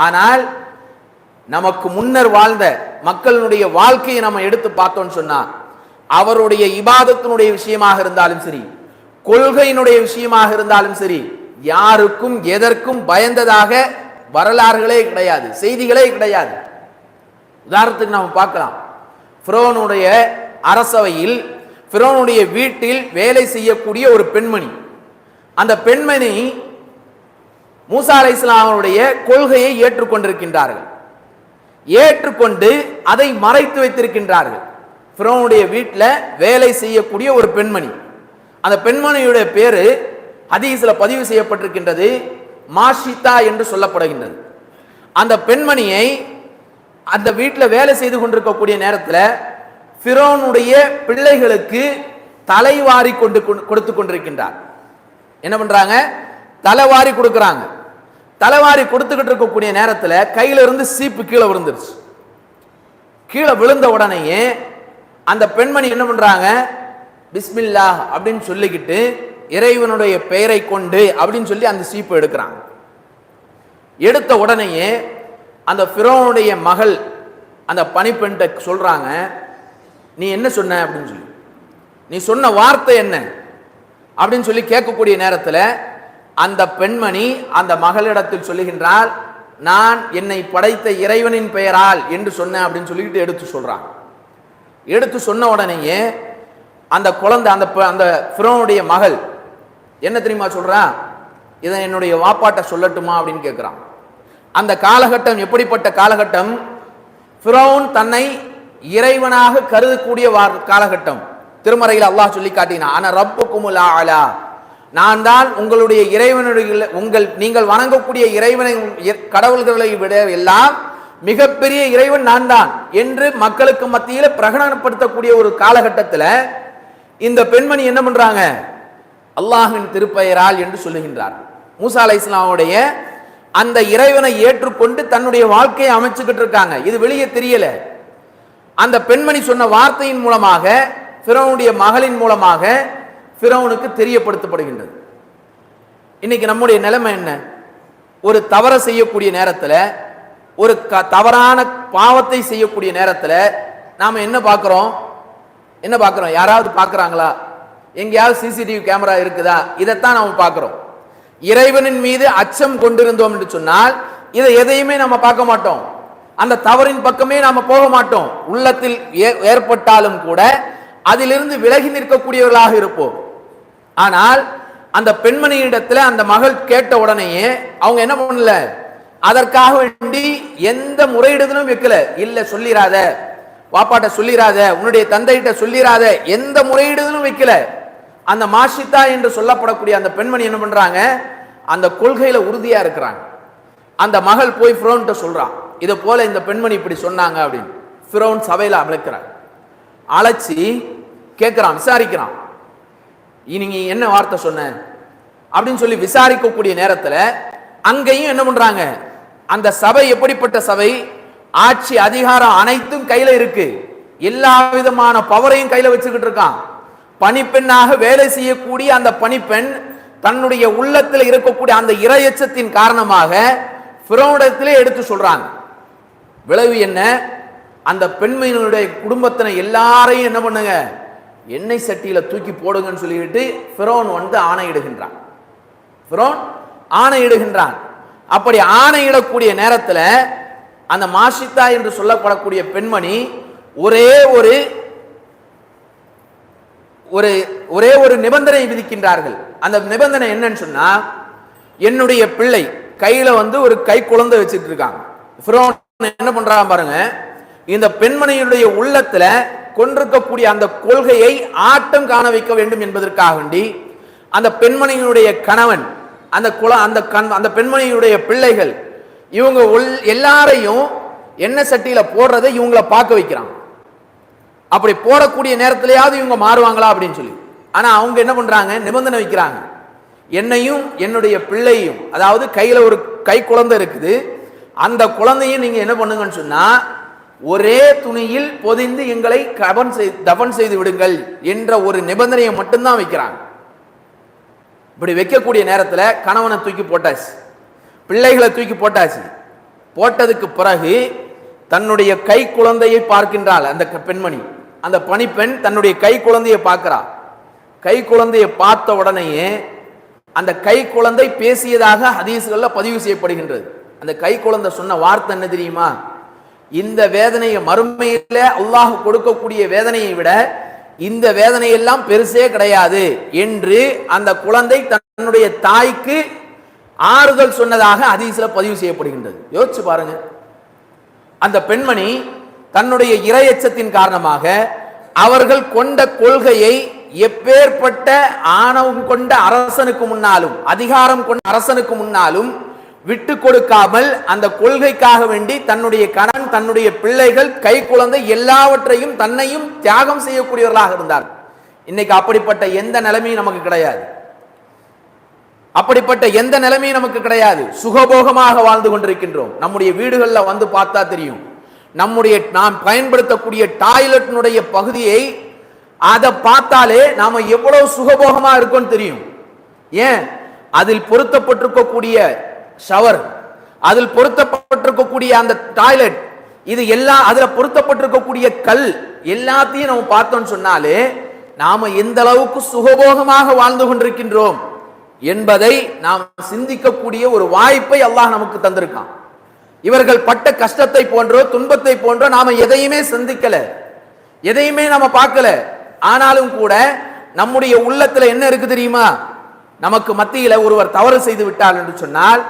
ஆனால் நமக்கு முன்னர் வாழ்ந்த மக்களுடைய வாழ்க்கையை நம்ம எடுத்து பார்த்தோம்னு சொன்னா, அவருடைய இபாதத்தினுடைய விஷயமாக இருந்தாலும் சரி, கொள்கையினுடைய விஷயமாக இருந்தாலும் சரி, யாருக்கும் எதற்கும் பயந்ததாக வரலாறுகளே கிடையாது, செய்திகளே கிடையாது. உதாரணத்துக்கு நாம் பார்க்கலாம், ஃபிரௌனுடைய அரசவையில் ஃபிரௌனுடைய வீட்டில் வேலை செய்யக்கூடிய ஒரு பெண்மணி, அந்த பெண்மணி மூசா அலைஹிஸ்ஸலாம் அவருடைய கொள்கையை ஏற்றுக்கொண்டிருக்கின்றார்கள். ஏற்றுக்கொண்டு அதை மறைத்து வைத்திருக்கின்றார்கள். ஃபிரௌனுடைய வீட்டில் வேலை செய்யக்கூடிய ஒரு பெண்மணி, அந்த பெண்மணியுடைய பேரு ஹதீஸ்ல பதிவு செய்யப்பட்டிருக்கின்றது, மாஷிதா என்று சொல்லப்படுகின்றது. அந்த பெண்மணியை அந்த வீட்டில் வேலை செய்து கொண்டிருக்கக்கூடிய நேரத்தில் ஃபிரௌனுடைய பிள்ளைகளுக்கு தலைவாரி கொடுத்து கொண்டிருக்கின்றார். என்ன பண்றாங்க? தலைவாரி கொடுக்கறாங்க. தலைவாரி கொடுத்துக்கிட்டு இருக்கக்கூடிய நேரத்தில் கையில இருந்து சீப்பு கீழே விழுந்துருச்சு. கீழே விழுந்த உடனேயே அந்த பெண்மணி என்ன பண்றாங்க? பிஸ்மில்லாஹ் அப்படின்னு சொல்லிக்கிட்டு இறைவனுடைய பெயரை கொண்டு அப்படின்னு சொல்லி அந்த சீப்பை எடுக்கிறாங்க. எடுத்த உடனேயே அந்த ஃபிரௌனுடைய மகள் அந்த பணிப்பெண்கிட்ட சொல்றாங்க, நீ என்ன சொன்ன அப்படின்னு சொல்லி, நீ சொன்ன வார்த்தை என்ன அப்படின்னு சொல்லி கேட்கக்கூடிய நேரத்தில் அந்த பெண்மணி அந்த மகளிடத்தில் சொல்லுகின்றால், நான் என்னை படைத்த இறைவனின் பெயரால் என்று சொன்னேன் அப்படின்னு சொல்லிக்கிட்டு எடுத்து சொல்றாங்க. எடுத்து சொன்ன உடனேயே அந்த குழந்தை அந்த ஃபிரௌனுடைய மகள் என்ன தெரியுமா சொல்றா? இதை என்னுடைய வாப்பாட்ட சொல்லட்டுமா அப்படின்னு கேட்கிறான். அந்த காலகட்டம் எப்படிப்பட்ட காலகட்டம்? ஃபிரௌன் தன்னை இறைவனாக கருதக்கூடிய காலகட்டம். திருமறையில் அல்லாஹ் சொல்லி காட்டினான், ஆனா ரப்புக்குமுல் ஆலா, நான் தான் உங்களுடைய இறைவனுடைய நீங்கள் வணங்கக்கூடிய இறைவனை கடவுள்களை விட எல்லாம் மிகப்பெரிய இறைவன் நான் தான் என்று மக்களுக்கு மத்தியில் பிரகடனப்படுத்தக்கூடிய ஒரு காலகட்டத்தில் இந்த பெண்மணி என்ன பண்றாங்க? அல்லாஹ்வின் திருப்பெயரால் என்று சொல்லுகின்றார். மூசா அலைஹிஸ்ஸலாமுடைய அந்த இறைவனை ஏற்றுக்கொண்டு தன்னுடைய வாழ்க்கையை அமைச்சுக்கிட்டு இருக்காங்க. இது வெளியே தெரியல. அந்த பெண்மணி சொன்ன வார்த்தையின் மூலமாக ஃபிரௌனுடைய மகளின் மூலமாக ஃபிரௌனுக்கு தெரியப்படுத்தப்படுகின்றது. இன்னைக்கு நம்முடைய நிலைமை என்ன? ஒரு தவறை செய்யக்கூடிய நேரத்தில், ஒரு தவறான பாவத்தை செய்யக்கூடிய நேரத்தில் நாம என்ன பார்க்கிறோம்? யாராவது பார்க்கறாங்களா? எங்கேயாவது சிசிடிவி கேமரா இருக்குதா? இதைத்தான் நாம பார்க்கிறோம். இறைவனின் மீது அச்சம் கொண்டிருந்தோம் என்று சொன்னால் இதை எதையுமே நம்ம பார்க்க மாட்டோம், அந்த தவறின் பக்கமே நாம போக மாட்டோம். உள்ளத்தில் ஏற்பட்டாலும் கூட அதிலிருந்து விலகி நிற்கக்கூடியவர்களாக இருப்போம். ஆனால் அந்த பெண்மணியிடத்துல அந்த மகள் கேட்ட உடனேயே அவங்க என்ன பண்ணல? அதற்காக வேண்டி எந்த முறையிடுதலும் வைக்கல. இல்ல சொல்லிராத, வாப்பாட்ட சொல்லிராத, உன்னுடைய தந்தையிட்ட சொல்லிராத, எந்த முறையிடுதலும் வைக்கல. அந்த மாஷிதா என்று சொல்லப்படக்கூடிய அந்த பெண்மணி என்ன பண்றாங்க? அந்த கொள்கையில உறுதியா இருக்கிறாங்க. அந்த மகள் போய் ஃபிரௌன்ட்ட சொல்றான், இதை போல இந்த பெண்மணி இப்படி சொன்னாங்க அப்படின்னு. ஃபிரௌன் சபையில அழைக்கிறான். அழைச்சி கேட்கிறான், விசாரிக்கிறான், நீங்க என்ன வார்த்தை சொன்ன? அப்படின்னு சொல்லி விசாரிக்கக்கூடிய நேரத்தில் அங்கேயும் என்ன பண்றாங்க, அந்த சபை எப்படிப்பட்ட சபை, ஆட்சி அதிகாரம் அனைத்தும் கையில இருக்கு, எல்லா விதமான பவரையும் கையில வச்சுக்கிட்டு இருக்கான். பணிப்பெண்ணாக வேலை செய்யக்கூடிய அந்த பணிப்பெண் தன்னுடைய உள்ளத்தில் இருக்கக்கூடிய அந்த இரையச்சத்தின் காரணமாக ஃபிரௌனிடத்திலே எடுத்து சொல்றாங்க. விளைவு என்ன, அந்த பெண்மையினுடைய குடும்பத்தினை எல்லாரையும் என்ன பண்ணுங்க, எண்ணெய் சட்டியில தூக்கி போடுங்கன்னு சொல்லிட்டு ஃபிரௌன் ஆணையிடுகின்றான். ஃபிரௌன் ஆணையிடுகின்றான். அப்படி ஆணையிடக்கூடிய நேரத்தில் அந்த மாஷித்தா என்று சொல்லப்படக்கூடிய பெண்மணி ஒரே ஒரு நிபந்தனை விதிக்கின்றார்கள். அந்த நிபந்தனை என்னன்னு சொன்னா, என்னுடைய பிள்ளை கையில ஒரு கை குழந்தை வச்சுட்டு இருக்காங்க. ஃபிரௌன் என்ன பண்றாங்க பாருங்க, இந்த பெண்மணியுடைய உள்ளத்துல கொண்டிருக்கக்கூடிய அந்த கொள்கையை ஆட்டம் காண வைக்க வேண்டும் என்பதற்காக வேண்டி அந்த பெண்மணியினுடைய கணவன், அந்த பெண்மணியுடைய பிள்ளைகள், இவங்க எல்லாரையும் எண்ணெய் சட்டியில போடுறதை இவங்களை பார்க்க வைக்கிறாங்க. அப்படி போடக்கூடிய நேரத்திலேயாவது இவங்க மாறுவாங்களா அப்படின்னு சொல்லி. ஆனா அவங்க என்ன பண்றாங்க, நிபந்தனை வைக்கிறாங்க, என்னையும் என்னுடைய பிள்ளையும், அதாவது கையில ஒரு கை குழந்தை இருக்குது, அந்த குழந்தையும் நீங்க என்ன பண்ணுங்கன்னு சொன்னா ஒரே துணியில் பொதிந்து எங்களை தபன் செய்து விடுங்கள் என்ற ஒரு நிபந்தனையை மட்டும்தான் வைக்கிறாங்க. இப்படி வைக்கக்கூடிய நேரத்தில் கணவனை தூக்கி போட்டாச்சு, பிள்ளைகளை தூக்கி போட்டாச்சு. போட்டதுக்கு பிறகு தன்னுடைய கை குழந்தையை பார்க்கின்றாள் அந்த பெண்மணி. அந்த பணிப்பெண் தன்னுடைய கை குழந்தையை பார்க்கிறா. கை குழந்தையை பார்த்த உடனேயே அந்த கை குழந்தை பேசியதாக ஹதீஸ்கள்ல பதிவு செய்யப்படுகின்றது. அந்த கை குழந்தை சொன்ன வார்த்தை என்ன தெரியுமா, இந்த வேதனையை மறுமையில அல்லாஹ் கொடுக்கக்கூடிய வேதனையை விட இந்த வேதனையெல்லாம் பெருசே கிடையாது என்று அந்த குழந்தை தன்னுடைய தாய்க்கு ஆறுதல் சொன்னதாக ஹதீஸ்ல பதிவு செய்யப்படுகின்றது. யோசிச்சு பாருங்க, அந்த பெண்மணி தன்னுடைய இரையச்சத்தின் காரணமாக அவர்கள் கொண்ட கொள்கையை எப்பேற்பட்ட ஆணவம் கொண்ட அரசனுக்கு முன்னாலும் அதிகாரம் கொண்ட அரசனுக்கு முன்னாலும் விட்டு கொடுக்காமல் அந்த கொள்கைக்காக வேண்டி தன்னுடைய கணவன், தன்னுடைய பிள்ளைகள், கை குழந்தை எல்லாவற்றையும் தன்னையும் தியாகம் செய்யக்கூடியவர்களாக இருந்தார். இன்னைக்கு அப்படிப்பட்ட எந்த நிலைமையும் நமக்கு கிடையாது. அப்படிப்பட்ட எந்த நிலைமையும் நமக்கு கிடையாது. சுகபோகமாக வாழ்ந்து கொண்டிருக்கின்றோம். நம்முடைய வீடுகளில் பார்த்தா தெரியும், நாம் பயன்படுத்தக்கூடிய டாய்லெட்டினுடைய பகுதியை அதை பார்த்தாலே நாம எவ்வளவு சுகபோகமா இருக்கோம்னு தெரியும். ஏன், அதில் பொருத்தப்பட்டிருக்கக்கூடிய ஷவர், அதில் பொருத்தப்பட்டிருக்கக்கூடிய அந்த டாய்லெட், இது எல்லாம் அதுல பொருத்தப்பட்டிருக்கக்கூடிய கல் எல்லாத்தையும் நம்ம பார்த்தோம்னு சொன்னாலே நாம எந்த அளவுக்கு சுகபோகமாக வாழ்ந்து கொண்டிருக்கின்றோம் என்பதை நாம் சிந்திக்கக்கூடிய ஒரு வாய்ப்பை அல்லாஹ் நமக்கு தந்திருக்கான். இவர்கள் பட்ட கஷ்டத்தை போன்றோ துன்பத்தை போன்றோ நாம எதையுமே சிந்திக்கல, எதையுமே நாம பார்க்கல. ஆனாலும் கூட நம்முடைய உள்ளத்துல என்ன இருக்கு தெரியுமா, நமக்கு மத்தியில ஒருவர் தவறு செய்து விட்டார் என்று சொன்னால்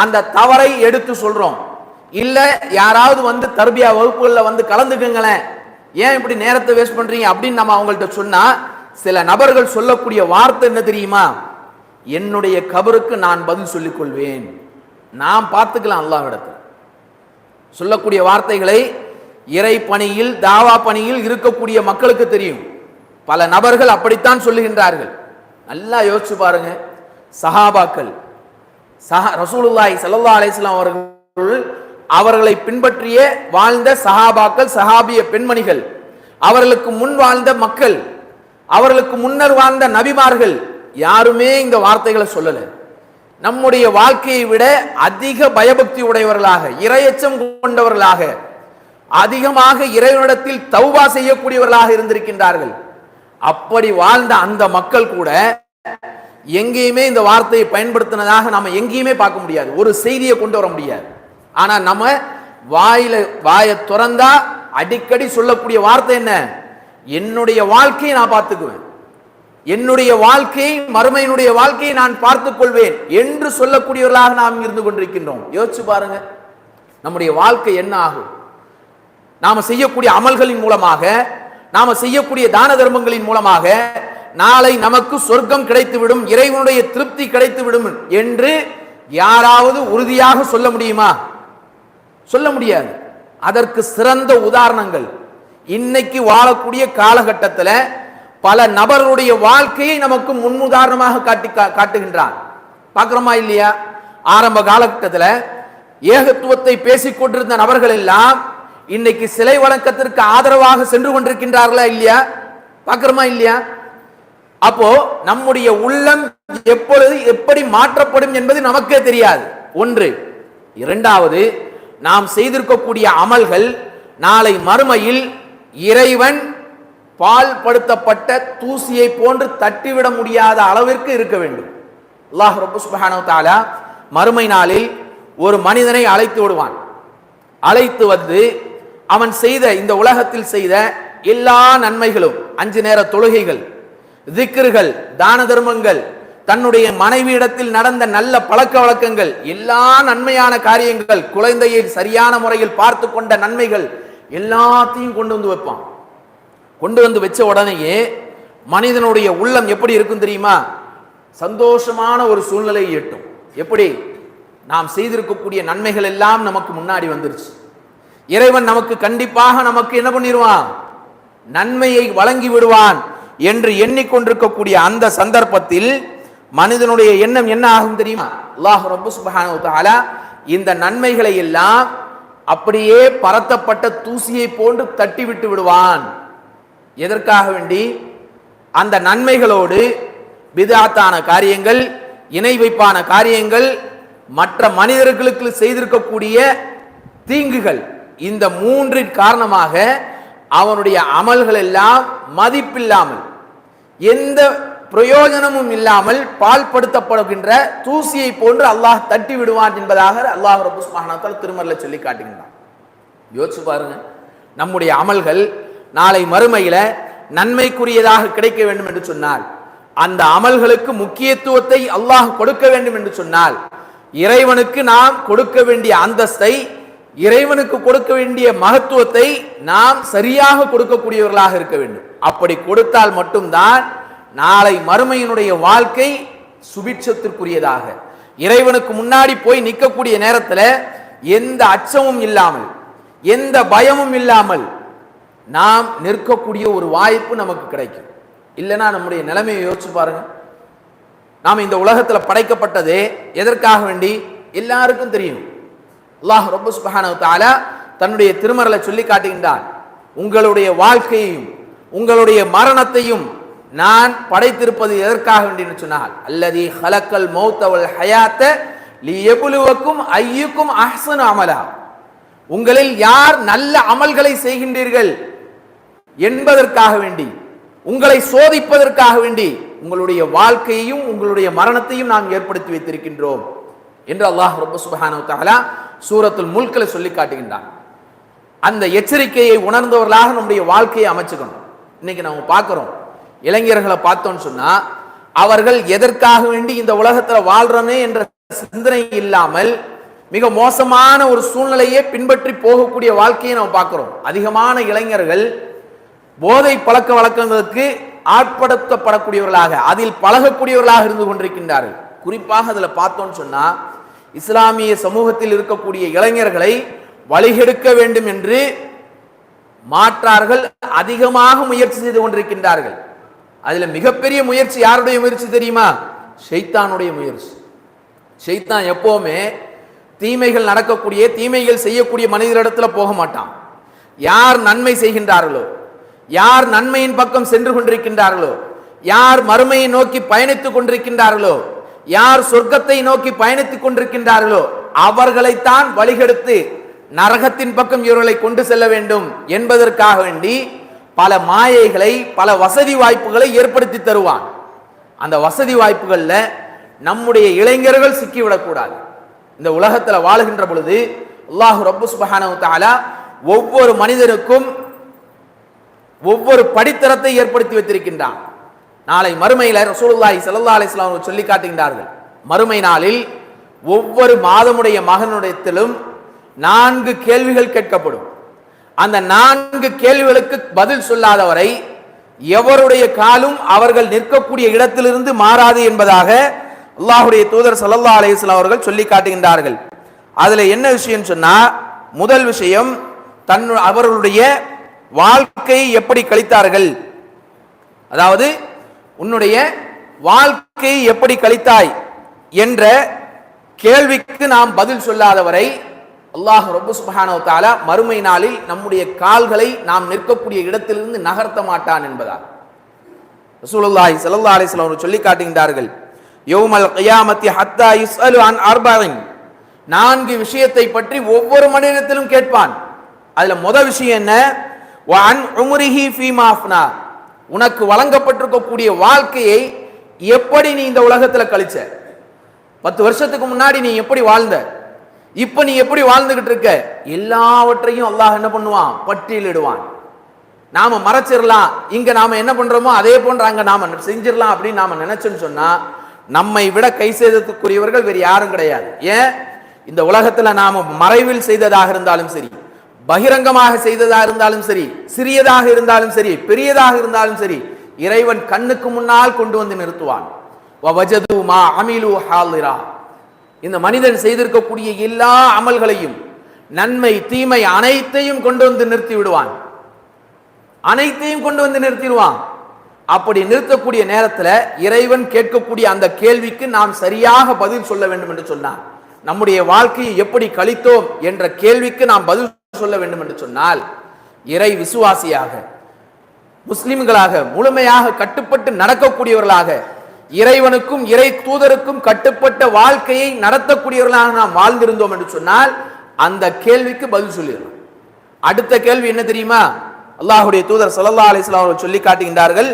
அந்த தவறை எடுத்து சொல்றோம். இல்ல யாராவது தர்பியா வகுப்புகள்ல கலந்துக்குங்களேன், ஏன் இப்படி நேரத்தை வேஸ்ட் பண்றீங்க அப்படின்னு நம்ம அவங்கள்ட்ட சொன்னா சில நபர்கள் சொல்லக்கூடிய வார்த்தை என்ன தெரியுமா, என்னுடைய கபருக்கு நான் பதில் சொல்லிக் கொள்வேன், நாம் பார்த்துக்கலாம். அல்லாஹ்விடத்தில் சொல்லக்கூடிய வார்த்தைகளை இறை பணியில் தாவா பணியில் இருக்கக்கூடிய மக்களுக்கு தெரியும். பல நபர்கள் அப்படித்தான் சொல்லுகின்றார்கள். நல்லா யோசிச்சு பாருங்க, சஹாபாக்கள், ரசூலுல்லாஹி ஸல்லல்லாஹு அலைஹி வஸல்லம் அவர்களை பின்பற்றிய வாழ்ந்த சஹாபாக்கள், சஹாபிய பெண்மணிகள், அவர்களுக்கு முன் வாழ்ந்த மக்கள், அவர்களுக்கு முன்னர் வாழ்ந்த நபிமார்கள் யாருமே இந்த வார்த்தைகளை சொல்லல. நம்முடைய வாழ்க்கையை விட அதிக பயபக்தி உடையவர்களாக, இரையச்சம் கொண்டவர்களாக, அதிகமாக இறைவனிடத்தில் தௌபா செய்யக்கூடியவர்களாக இருந்திருக்கின்றார்கள். அப்படி வாழ்ந்த அந்த மக்கள் கூட எங்கேயுமே இந்த வார்த்தையை பயன்படுத்தினதாக நாம எங்கேயுமே பார்க்க முடியாது, ஒரு செய்தியை கொண்டு வர முடியாது. ஆனா நம்ம வாயை திறந்தா அடிக்கடி சொல்லக்கூடிய வார்த்தை என்ன, என்னுடைய வாழ்க்கையை நான் பார்த்துக்குவேன், என்னுடைய வாழ்க்கையை, மறுமையினுடைய வாழ்க்கையை நான் பார்த்துக் கொள்வேன் என்று சொல்லக்கூடியவர்களாக நாம் இருந்து கொண்டிருக்கின்றோம். யோசிச்சு பாருங்க, நம்முடைய வாழ்க்கை என்ன ஆகும்? நாம செய்யக்கூடிய அமல்களின் மூலமாக, நாம செய்யக்கூடிய தான தர்மங்களின் மூலமாக நாளை நமக்கு சொர்க்கம் கிடைத்துவிடும், இறைவனுடைய திருப்தி கிடைத்துவிடும் என்று யாராவது உறுதியாக சொல்ல முடியுமா? சொல்ல முடியாது. அதற்கு சிறந்த உதாரணங்கள் இன்னைக்கு வாழக்கூடிய காலகட்டத்தில் பல நபர்களுடைய வாழ்க்கையை நமக்கு முன்னுதாரணமாக காட்டுகின்றான். பார்க்கிறோமா இல்லையா? ஆரம்ப காலகட்டத்தில் ஏகத்துவத்தை பேசிக் கொண்டிருந்த நபர்கள் எல்லாம் இன்னைக்கு சிலை வணக்கத்திற்கு ஆதரவாக சென்று கொண்டிருக்கின்றார்களா இல்லையா? பார்க்கிறோமா இல்லையா? அப்போ நம்முடைய உள்ளம் எப்பொழுது எப்படி மாற்றப்படும் என்பது நமக்கே தெரியாது. ஒன்று. இரண்டாவது, நாம் செய்திருக்கக்கூடிய அமல்கள் நாளை மறுமையில் இறைவன் பால் படுத்தப்பட்ட தூசியை போன்று தட்டிவிட முடியாத அளவிற்கு இருக்க வேண்டும். அல்லாஹ் ரப்பல் சுப்ஹானஹு வ தஆலா மறுமை நாளில் ஒரு மனிதனை அழைத்து விடுவான். அழைத்து வந்து அவன் செய்த இந்த உலகத்தில் செய்த எல்லா நன்மைகளும், 5 நேர தொழுகைகள், திக்ர்கள், தான தர்மங்கள், தன்னுடைய மனைவியிடத்தில் நடந்த நல்ல பழக்க வழக்கங்கள், எல்லா நன்மையான காரியங்கள், குழந்தையை சரியான முறையில் பார்த்து கொண்ட நன்மைகள் எல்லாத்தையும் கொண்டு வந்து வைப்பான். கொண்டு வந்து வச்ச உடனேயே மனிதனுடைய உள்ளம் எப்படி இருக்கும் தெரியுமா? சந்தோஷமான ஒரு சூழ்நிலை எட்டும். எப்படி? நாம் செய்திருக்கக்கூடிய நன்மைகள் எல்லாம் நமக்கு முன்னாடி வந்துருச்சு. இறைவன் நமக்கு கண்டிப்பாக நமக்கு என்ன பண்ணிடுவான்? நன்மையை வழங்கி விடுவான் என்று எண்ணிக்கொண்டிருக்கக்கூடிய அந்த சந்தர்ப்பத்தில் மனிதனுடைய எண்ணம் என்ன ஆகும் தெரியுமா? அல்லாஹ் ரப்பல் சுப்ஹானஹு வ தஆலா இந்த நன்மைகளை எல்லாம் அப்படியே பரத்தப்பட்ட தூசியை போன்று தட்டி விட்டு விடுவான். எதற்காக வேண்டி? அந்த நன்மைகளோடு பித்ஆத்தான காரியங்கள், இணை வைப்பான காரியங்கள், மற்ற மனிதர்களுக்கு செய்திருக்கக்கூடிய தீங்குகள், இந்த 3 காரணமாக அவனுடைய அமல்கள் எல்லாம் மதிப்பில்லாமல், எந்த பிரயோஜனமும் இல்லாமல் பால்படுத்தப்படுகின்ற தூசியை போன்று அல்லாஹ் தட்டி விடுவான் என்பதாக அல்லாஹ் ரப்பல் சுப்ஹானஹு வ தஆலா திருமறையில் சொல்லி காட்டுகின்றான். யோசிச்சு பாருங்க, நம்முடைய அமல்கள் நாளை மறுமையில நன்மைக்குரியதாக கிடைக்க வேண்டும் என்று சொன்னால், அந்த அமல்களுக்கு முக்கியத்துவத்தை அல்லாஹ் கொடுக்க வேண்டும் என்று சொன்னால், இறைவனுக்கு நாம் கொடுக்க வேண்டிய அந்தஸ்தை, இறைவனுக்கு கொடுக்க வேண்டிய மகத்துவத்தை நாம் சரியாக கொடுக்கக்கூடியவர்களாக இருக்க வேண்டும். அப்படி கொடுத்தால் மட்டும்தான் நாளை மறுமையினுடைய வாழ்க்கை சுபிட்சத்திற்குரியதாக, இறைவனுக்கு முன்னாடி போய் நிற்கக்கூடிய நேரத்தில் எந்த அச்சமும் இல்லாமல், எந்த பயமும் இல்லாமல் நாம் நிற்கக்கூடிய ஒரு வாய்ப்பு நமக்கு கிடைக்கும். இல்லைன்னா நம்முடைய நிலைமையை யோசிச்சு பாருங்க. நாம் இந்த உலகத்தில் படைக்கப்பட்டதே எதற்காக வேண்டி? எல்லாருக்கும் தெரியும். அல்லாஹ் ரப்பல் சுப்ஹானஹு வ தஆலா தன்னுடைய திருமறையில் சொல்லி காட்டுகின்றான், உங்களுடைய வாழ்க்கையையும் உங்களுடைய மரணத்தையும் நான் படைத்திருப்பது எதற்காக வேண்டி சொன்னால், அல்லதி ஹலக்கல் மௌத வல் ஹயாத்த லியப்லுவக்கும் அய்யுக்கும் அஹ்ஸனு அமலா, உங்களில் யார் நல்ல அமல்களை செய்கின்றீர்கள் என்பதற்காக வேண்டி, உங்களை சோதிப்பதற்காக வேண்டி உங்களுடைய வாழ்க்கையையும் உங்களுடைய மரணத்தையும் நாம் ஏற்படுத்தி வைத்திருக்கின்றோம் என்று அல்லாஹ் ரப்பல் சுப்ஹானஹு வ தஆலா சூரத்துல் முல்க்ல சொல்லி காட்டுகின்றான். அந்த எச்சரிக்கையை உணர்ந்தவர்களாக நம்முடைய வாழ்க்கையை அமைச்சுக்கணும். இன்னைக்கு நம்ம பார்க்கிறோம், இளைஞர்களை பார்த்தோம்னு சொன்னா அவர்கள் எதற்காக வேண்டி இந்த உலகத்துல வாழ்றோமே என்ற சிந்தனை இல்லாமல் மிக மோசமான ஒரு சூழ்நிலையை பின்பற்றி போகக்கூடிய வாழ்க்கையை நம்ம பார்க்கிறோம். அதிகமான இளைஞர்கள் போதை பழக்க வழக்கங்களுக்கு ஆட்படுத்தப்படக்கூடியவர்களாக, அதில் பழகக்கூடியவர்களாக இருந்து கொண்டிருக்கின்றார்கள். குறிப்பாக அதில் பார்த்தோம்னு சொன்னா, இஸ்லாமிய சமூகத்தில் இருக்கக்கூடிய இளைஞர்களை வழிகெடுக்க வேண்டும் என்று மாற்றார்கள் அதிகமாக முயற்சி செய்து கொண்டிருக்கின்றார்கள். அதுல மிகப்பெரிய முயற்சி யாருடைய முயற்சி தெரியுமா? ஷைத்தானுடைய முயற்சி. ஷைத்தான் எப்பவுமே தீமைகள் நடக்கக்கூடிய, தீமைகள் செய்யக்கூடிய மனிதரிடத்துல போக மாட்டான். யார் நன்மை செய்கின்றார்களோ, யார் நன்மையின் பக்கம் சென்று கொண்டிருக்கின்றார்களோ, யார் மறுமையை நோக்கி பயணித்துக் கொண்டிருக்கின்றார்களோ, யார் சொர்க்கத்தை நோக்கி பயணித்துக் கொண்டிருக்கின்றார்களோ அவர்களைத்தான் வழிகெடுத்து நரகத்தின் பக்கம் இவர்களை கொண்டு செல்ல வேண்டும் என்பதற்காக வேண்டி பல மாயைகளை, பல வசதி வாய்ப்புகளை ஏற்படுத்தி தருவான். அந்த வசதி வாய்ப்புகள்ல நம்முடைய இளைஞர்கள் சிக்கிவிடக்கூடாது. இந்த உலகத்தில் வாழுகின்ற பொழுது அல்லாஹ் ரப்பல் சுப்ஹானஹு வ தஆலா ஒவ்வொரு மனிதனுக்கும் ஒவ்வொரு படித்தரத்தை ஏற்படுத்தி வைத்திருக்கின்றான். நாளை மறுமையில ரசூலுல்லாஹி ஸல்லல்லாஹு அலைஹி வஸல்லம் அவர்கள் சொல்லி காட்டுகின்றார்கள், மறுமை நாளில் ஒவ்வொரு மாதமுடைய மகனுடையத்திலும் 4 கேள்விகள் கேட்கப்படும். அந்த 4 கேள்விகளுக்கு பதில் சொல்லாதவரை எவருடைய காலும் அவர்கள் நிற்கக்கூடிய இடத்திலிருந்து மாறாது என்பதாக அல்லாஹ்வுடைய தூதர் ஸல்லல்லாஹு அலைஹி வஸல்லம் அவர்கள் சொல்லி காட்டுகின்றார்கள். அதுல என்ன விஷயம் சொன்னா, முதல் விஷயம் அவர்களுடைய வாழ்க்கையை எப்படி கழித்தார்கள், அதாவது உன்னுடைய வாழ்க்கையை எப்படி கழித்தாய் என்ற கேள்விக்கு நாம் பதில் சொல்லாதவரை அல்லாஹ் ரப்பு சுப்ஹானஹு வ தஆலா மறுமை நாளில் நம்முடைய கால்களை நாம் நிற்கக்கூடிய இடத்திலிருந்து நகர்த்த மாட்டான் என்பதால் ரசூலுல்லாஹி ஸல்லல்லாஹு அலைஹி வஸல்லம் அவர்கள் சொல்லி காட்டுகின்றார்கள், யௌமல் கியாமத்தி ஹத்தா யுஸ்அலு அன் அர்பஇன், 4 விஷயத்தை பற்றி ஒவ்வொரு மனிதனிடத்திலும் கேட்பான். அதுல முதல் விஷயம் என்ன? வ அன் உம்ரிஹி ஃபீமா அஃப்னா, உனக்கு வழங்கப்பட்டிருக்கக்கூடிய வாழ்க்கையை எப்படி நீ இந்த உலகத்துல கழிச்ச, 10 வருஷத்துக்கு முன்னாடி நீ எப்படி வாழ்ந்த, இப்ப நீ எப்படி வாழ்ந்துகிட்டு இருக்க, எல்லாவற்றையும் அல்லாஹ் என்ன பண்ணுவான்? பட்டியலிடுவான். நாம மறைச்சிடலாம், இங்க நாம என்ன பண்றோமோ அதே போன்ற அங்க நாம செஞ்சிடலாம் அப்படின்னு நாம நினைச்சோன்னு சொன்னா நம்மை விட கை சேதத்துக்குரியவர்கள் வேறு யாரும் கிடையாது. ஏன்? இந்த உலகத்துல நாம மறைவில் செய்ததாக இருந்தாலும் சரி, பகிரங்கமாக செய்ததாக இருந்தாலும் சரி, சிறியதாக இருந்தாலும் சரி, பெரியதாக இருந்தாலும் சரி, இறைவன் கண்ணுக்கு முன்னால் கொண்டு வந்து நிறுத்துவான். வஜது மா அமிலு ஹாலிரா, இந்த மனிதன் செய்திருக்கக்கூடிய எல்லா அமல்களையும், நன்மை தீமை அனைத்தையும் கொண்டு வந்து நிறுத்தி விடுவான். அனைத்தையும் கொண்டு வந்து நிறுத்திடுவான். அப்படி நிறுத்தக்கூடிய நேரத்தில் இறைவன் கேட்கக்கூடிய அந்த கேள்விக்கு நாம் சரியாக பதில் சொல்ல வேண்டும் என்று சொன்னார். நம்முடைய வாழ்க்கையை எப்படி கழித்தோம் என்ற கேள்விக்கு நாம் பதில் சொல்ல வேண்டும் என்று சொன்னால், இறை விசுவாசியாக, முஸ்லிம்களாக முழுமையாக கட்டுப்பட்டு நடக்கக்கூடியவர்களாக, இறைவனுக்கும் இறை தூதருக்கும் கட்டுப்பட்ட வாழ்க்கையை நடத்தக்கூடியவர்களாக நாம் வாழ்ந்திருந்தோம் என்று சொன்னால் அந்த கேள்விக்கு பதில் சொல்லிடலாம். அடுத்த கேள்வி என்ன தெரியுமா? அல்லாஹ்வுடைய தூதர் ஸல்லல்லாஹு அலைஹி வஸல்லம் அவர்கள் சொல்லி காட்டுகின்றார்கள்,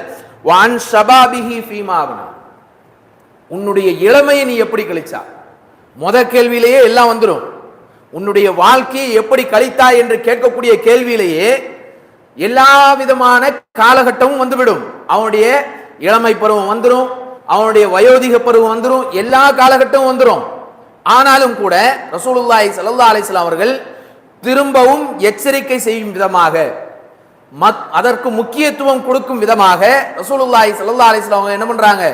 வான் ஷபாபிஹி ஃபீமா அப்னா, உன்னுடைய இளமையை நீ எப்படி கழிச்சா. முத கேள்வியிலேயே எல்லாம் வந்துடும். உன்னுடைய வாழ்க்கையை எப்படி கழித்தாய் என்று கேட்கக்கூடிய கேள்வியிலேயே எல்லா விதமான காலகட்டமும் வந்துவிடும். அவனுடைய இளமை பருவம் வந்துடும், அவனுடைய வயோதிக பருவம் வந்துடும், எல்லா காலகட்டமும் வந்துடும். ஆனாலும் கூட ரசூலுல்லாஹி ஸல்லல்லாஹு அலைஹி வஸல்லம் அவர்கள் திரும்பவும் எச்சரிக்கை செய்யும் விதமாக, அதற்கு முக்கியத்துவம் கொடுக்கும் விதமாக ரசூலுல்லாஹி ஸல்லல்லாஹு அலைஹி வஸல்லம் அவங்க என்ன பண்றாங்க?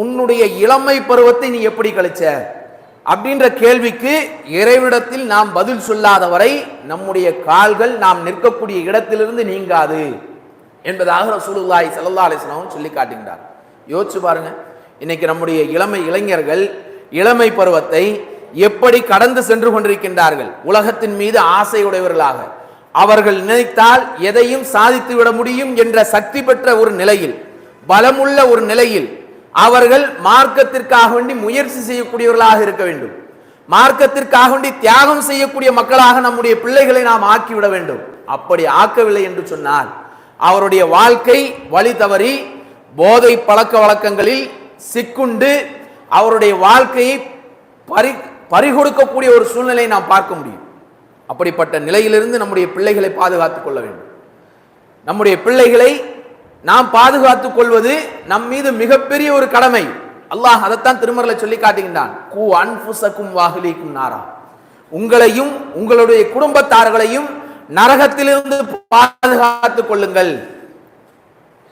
உன்னுடைய இளமை பருவத்தை நீ எப்படி கழிச்ச அப்படின்ற கேள்விக்கு இறைவிடத்தில் நாம் பதில் சொல்லாத வரை நம்முடைய கால்கள் நாம் நிற்கக்கூடிய இடத்திலிருந்து நீங்காது என்பதாக ரசூலுல்லாஹி ஸல்லல்லாஹு அலைஹி வஸல்லம் சொல்லி காட்டுகின்றார். யோசிச்சு பாருங்க, இன்னைக்கு நம்முடைய இளைஞர்கள் இளமை பருவத்தை எப்படி கடந்து சென்று கொண்டிருக்கின்றார்கள். உலகத்தின் மீது ஆசையுடையவர்களாக, அவர்கள் நினைத்தால் எதையும் சாதித்து விட முடியும் என்ற சக்தி பெற்ற ஒரு நிலையில், பலமுள்ள ஒரு நிலையில் அவர்கள் மார்க்கத்திற்காக வேண்டி முயற்சி செய்யக்கூடியவர்களாக இருக்க வேண்டும். மார்க்கத்திற்காக வேண்டி தியாகம் செய்யக்கூடிய மக்களாக நம்முடைய பிள்ளைகளை நாம் ஆக்கிவிட வேண்டும். அப்படி ஆக்கவில்லை என்று சொன்னால் அவருடைய வாழ்க்கை வழி தவறி போதை பழக்க வழக்கங்களில் சிக்குண்டு அவருடைய வாழ்க்கையை பறிகொடுக்கக்கூடிய ஒரு சூழ்நிலையை நாம் பார்க்க முடியும். அப்படிப்பட்ட நிலையிலிருந்து நம்முடைய பிள்ளைகளை பாதுகாத்துக் கொள்ள வேண்டும். நம்முடைய பிள்ளைகளை நாம் பாதுகாத்துக் கொள்வது நம் மீது மிகப்பெரிய ஒரு கடமை. அல்லாஹ் அதைத்தான் திருமறையில சொல்லி காட்டுகின்றான், கூ அன்ஃபுஸக்கும் வஅஹ்லீக்கும் நாரா, உங்களையும் உங்களுடைய குடும்பத்தார்களையும் நரகத்திலிருந்து பாதுகாத்துக் கொள்ளுங்கள்,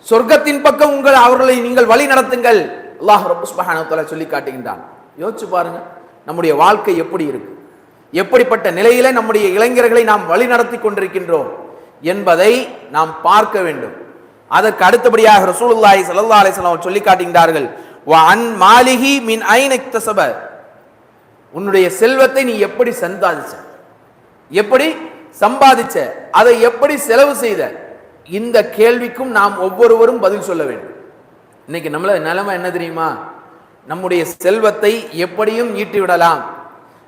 சொர்க்கத்தின் பக்கம் அவர்களை நீங்கள் வழி நடத்துங்கள். அல்லாஹ் ரப்பல் சுப்ஹானஹு வ தஆலா சொல்லி காட்டுகின்றான். யோசிச்சு பாருங்க, நம்முடைய வாழ்க்கை எப்படி இருக்கு, எப்படிப்பட்ட நிலையில நம்முடைய இளைஞர்களை நாம் வழி நடத்தி கொண்டிருக்கின்றோம் என்பதை நாம் பார்க்க வேண்டும். அதற்கு அடுத்தபடியாக ரசூலுல்லாஹி ஸல்லல்லாஹு அலைஹி வஸல்லம் சொல்லி காட்டுகின்றார்கள், வ அன் மாலிஹி மின் ஐன இக்தஸப, உன்னுடைய செல்வத்தை நீ எப்படி சம்பாதிச்ச, எப்படி சம்பாதிச்ச, அதை எப்படி செலவு செய்த, இந்த கேள்விக்கும் நாம் ஒவ்வொருவரும் பதில் சொல்ல வேண்டும். இன்னைக்கு நம்மள நிலைமை என்ன தெரியுமா? நம்முடைய செல்வத்தை எப்படியும் ஈட்டி விடலாம்,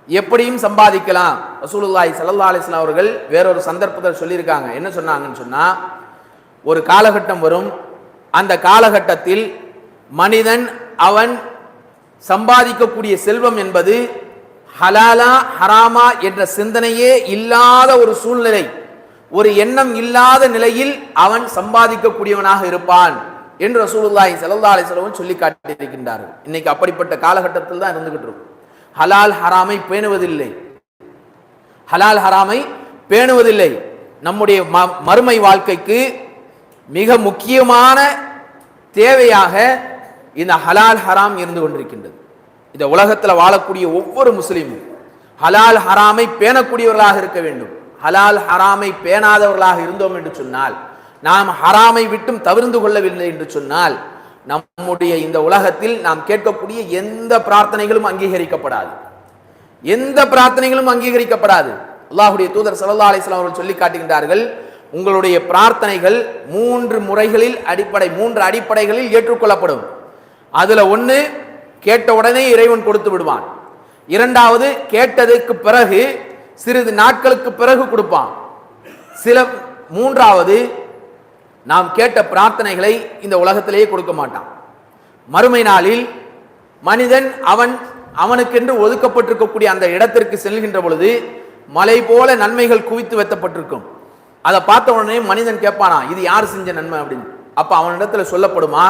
எப்படியும் சம்பாதிக்கலாம். ரசூலுல்லாஹி ஸல்லல்லாஹு அலைஹி வஸல்லம் அவர்கள் வேறொரு சந்தர்ப்பத்தில் சொல்லியிருக்காங்க. என்ன சொன்னாங்கன்னு சொன்னா, ஒரு காலகட்டம் வரும், அந்த காலகட்டத்தில் மனிதன் அவன் சம்பாதிக்கக்கூடிய செல்வம் என்பது ஹலாலா ஹராமா என்ற சிந்தனையே இல்லாத ஒரு சூழ்நிலை, ஒரு எண்ணம் இல்லாத நிலையில் அவன் சம்பாதிக்கக்கூடியவனாக இருப்பான் என்று ரசூலுல்லாஹி ஸல்லல்லாஹு அலைஹி வஸல்லம் சொல்லி காட்டியிருக்கின்றார்கள். இன்னைக்கு அப்படிப்பட்ட காலகட்டத்தில் தான் இருந்துகிட்டு இருக்கும். ஹலால் ஹராமை பேணுவதில்லை, ஹலால் ஹராமை பேணுவதில்லை. நம்முடைய மறுமை வாழ்க்கைக்கு மிக முக்கியமான தேவையாக இந்த ஹலால் ஹராம் இருந்து கொண்டிருக்கின்றது. இந்த உலகத்தில் வாழக்கூடிய ஒவ்வொரு முஸ்லீமும் ஹலால் ஹராமை பேணக்கூடியவர்களாக இருக்க வேண்டும். ஹலால் ஹராமை பேணாதவர்களாக இருந்தோம் என்று சொன்னால், நாம் ஹராமை விட்டும் தவிர்ந்து கொள்ளவில்லை என்று சொன்னால், நம்முடைய இந்த உலகத்தில் நாம் கேட்கக்கூடிய எந்த பிரார்த்தனைகளும் அங்கீகரிக்கப்படாது. எந்த பிரார்த்தனைகளும் அங்கீகரிக்கப்படாது. அல்லாஹ்வுடைய தூதர் ஸல்லல்லாஹு அலைஹி வஸல்லம் அவர்கள் சொல்லி காட்டுகின்றார்கள், உங்களுடைய பிரார்த்தனைகள் மூன்று அடிப்படைகளில் ஏற்றுக்கொள்ளப்படும். அதுல ஒன்று, கேட்ட உடனே இறைவன் கொடுத்து விடுவான். இரண்டாவது, கேட்டதற்கு பிறகு சிறிது நாட்களுக்கு பிறகு கொடுப்பான். மூன்றாவது, நாம் கேட்ட பிரார்த்தனைகளை இந்த உலகத்திலேயே கொடுக்க மாட்டான். மறுமை நாளில் மனிதன் அவனுக்கென்று ஒதுக்கப்பட்டிருக்கக்கூடிய அந்த இடத்திற்கு செல்கின்ற பொழுது மலை போல நன்மைகள் குவித்து வைக்கப்பட்டிருக்கும். அதை பார்த்த உடனே மனிதன் கேட்பானா, இது யார் செஞ்ச நன்மை அப்படின்னு. அப்ப அவனிடத்துல சொல்லப்படுமா,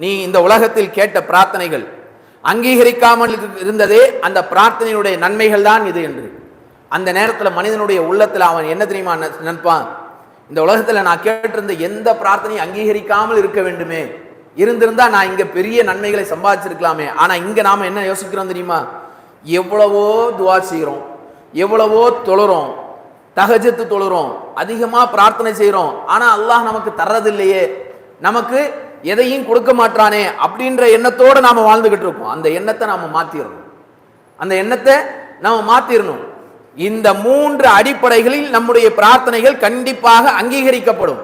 நீ இந்த உலகத்தில் கேட்ட பிரார்த்தனைகள் அங்கீகரிக்காமல் இருந்ததே அந்த பிரார்த்தனையுடைய நன்மைகள் தான் இது என்று. அந்த நேரத்தில் மனிதனுடைய உள்ளத்துல அவன் என்ன தெரியுமா நினைப்பான், இந்த உலகத்துல நான் கேட்டிருந்த எந்த பிரார்த்தனையும் அங்கீகரிக்காமல் இருக்க வேண்டுமே, இருந்திருந்தா நான் இங்க பெரிய நன்மைகளை சம்பாதிச்சிருக்கலாமே. ஆனா இங்க நாம என்ன யோசிக்கிறோம் தெரியுமா, எவ்வளவோ துவா செய்கிறோம், எவ்வளவோ தொழுறோம், தஹஜ்ஜத் தொழுறோம், அதிகமா பிரார்த்தனை செய்கிறோம், ஆனா அல்லாஹ் நமக்கு தர்றதில்லையே, நமக்கு எதையும் கொடுக்க மாட்டானே அப்படின்ற எண்ணத்தோடு நாம வாழ்ந்துகிட்டு இருக்கோம். அந்த எண்ணத்தை நாம மாத்திரணும். இந்த மூன்று அடிப்படைகளில் நம்முடைய பிரார்த்தனைகள் கண்டிப்பாக அங்கீகரிக்கப்படும்.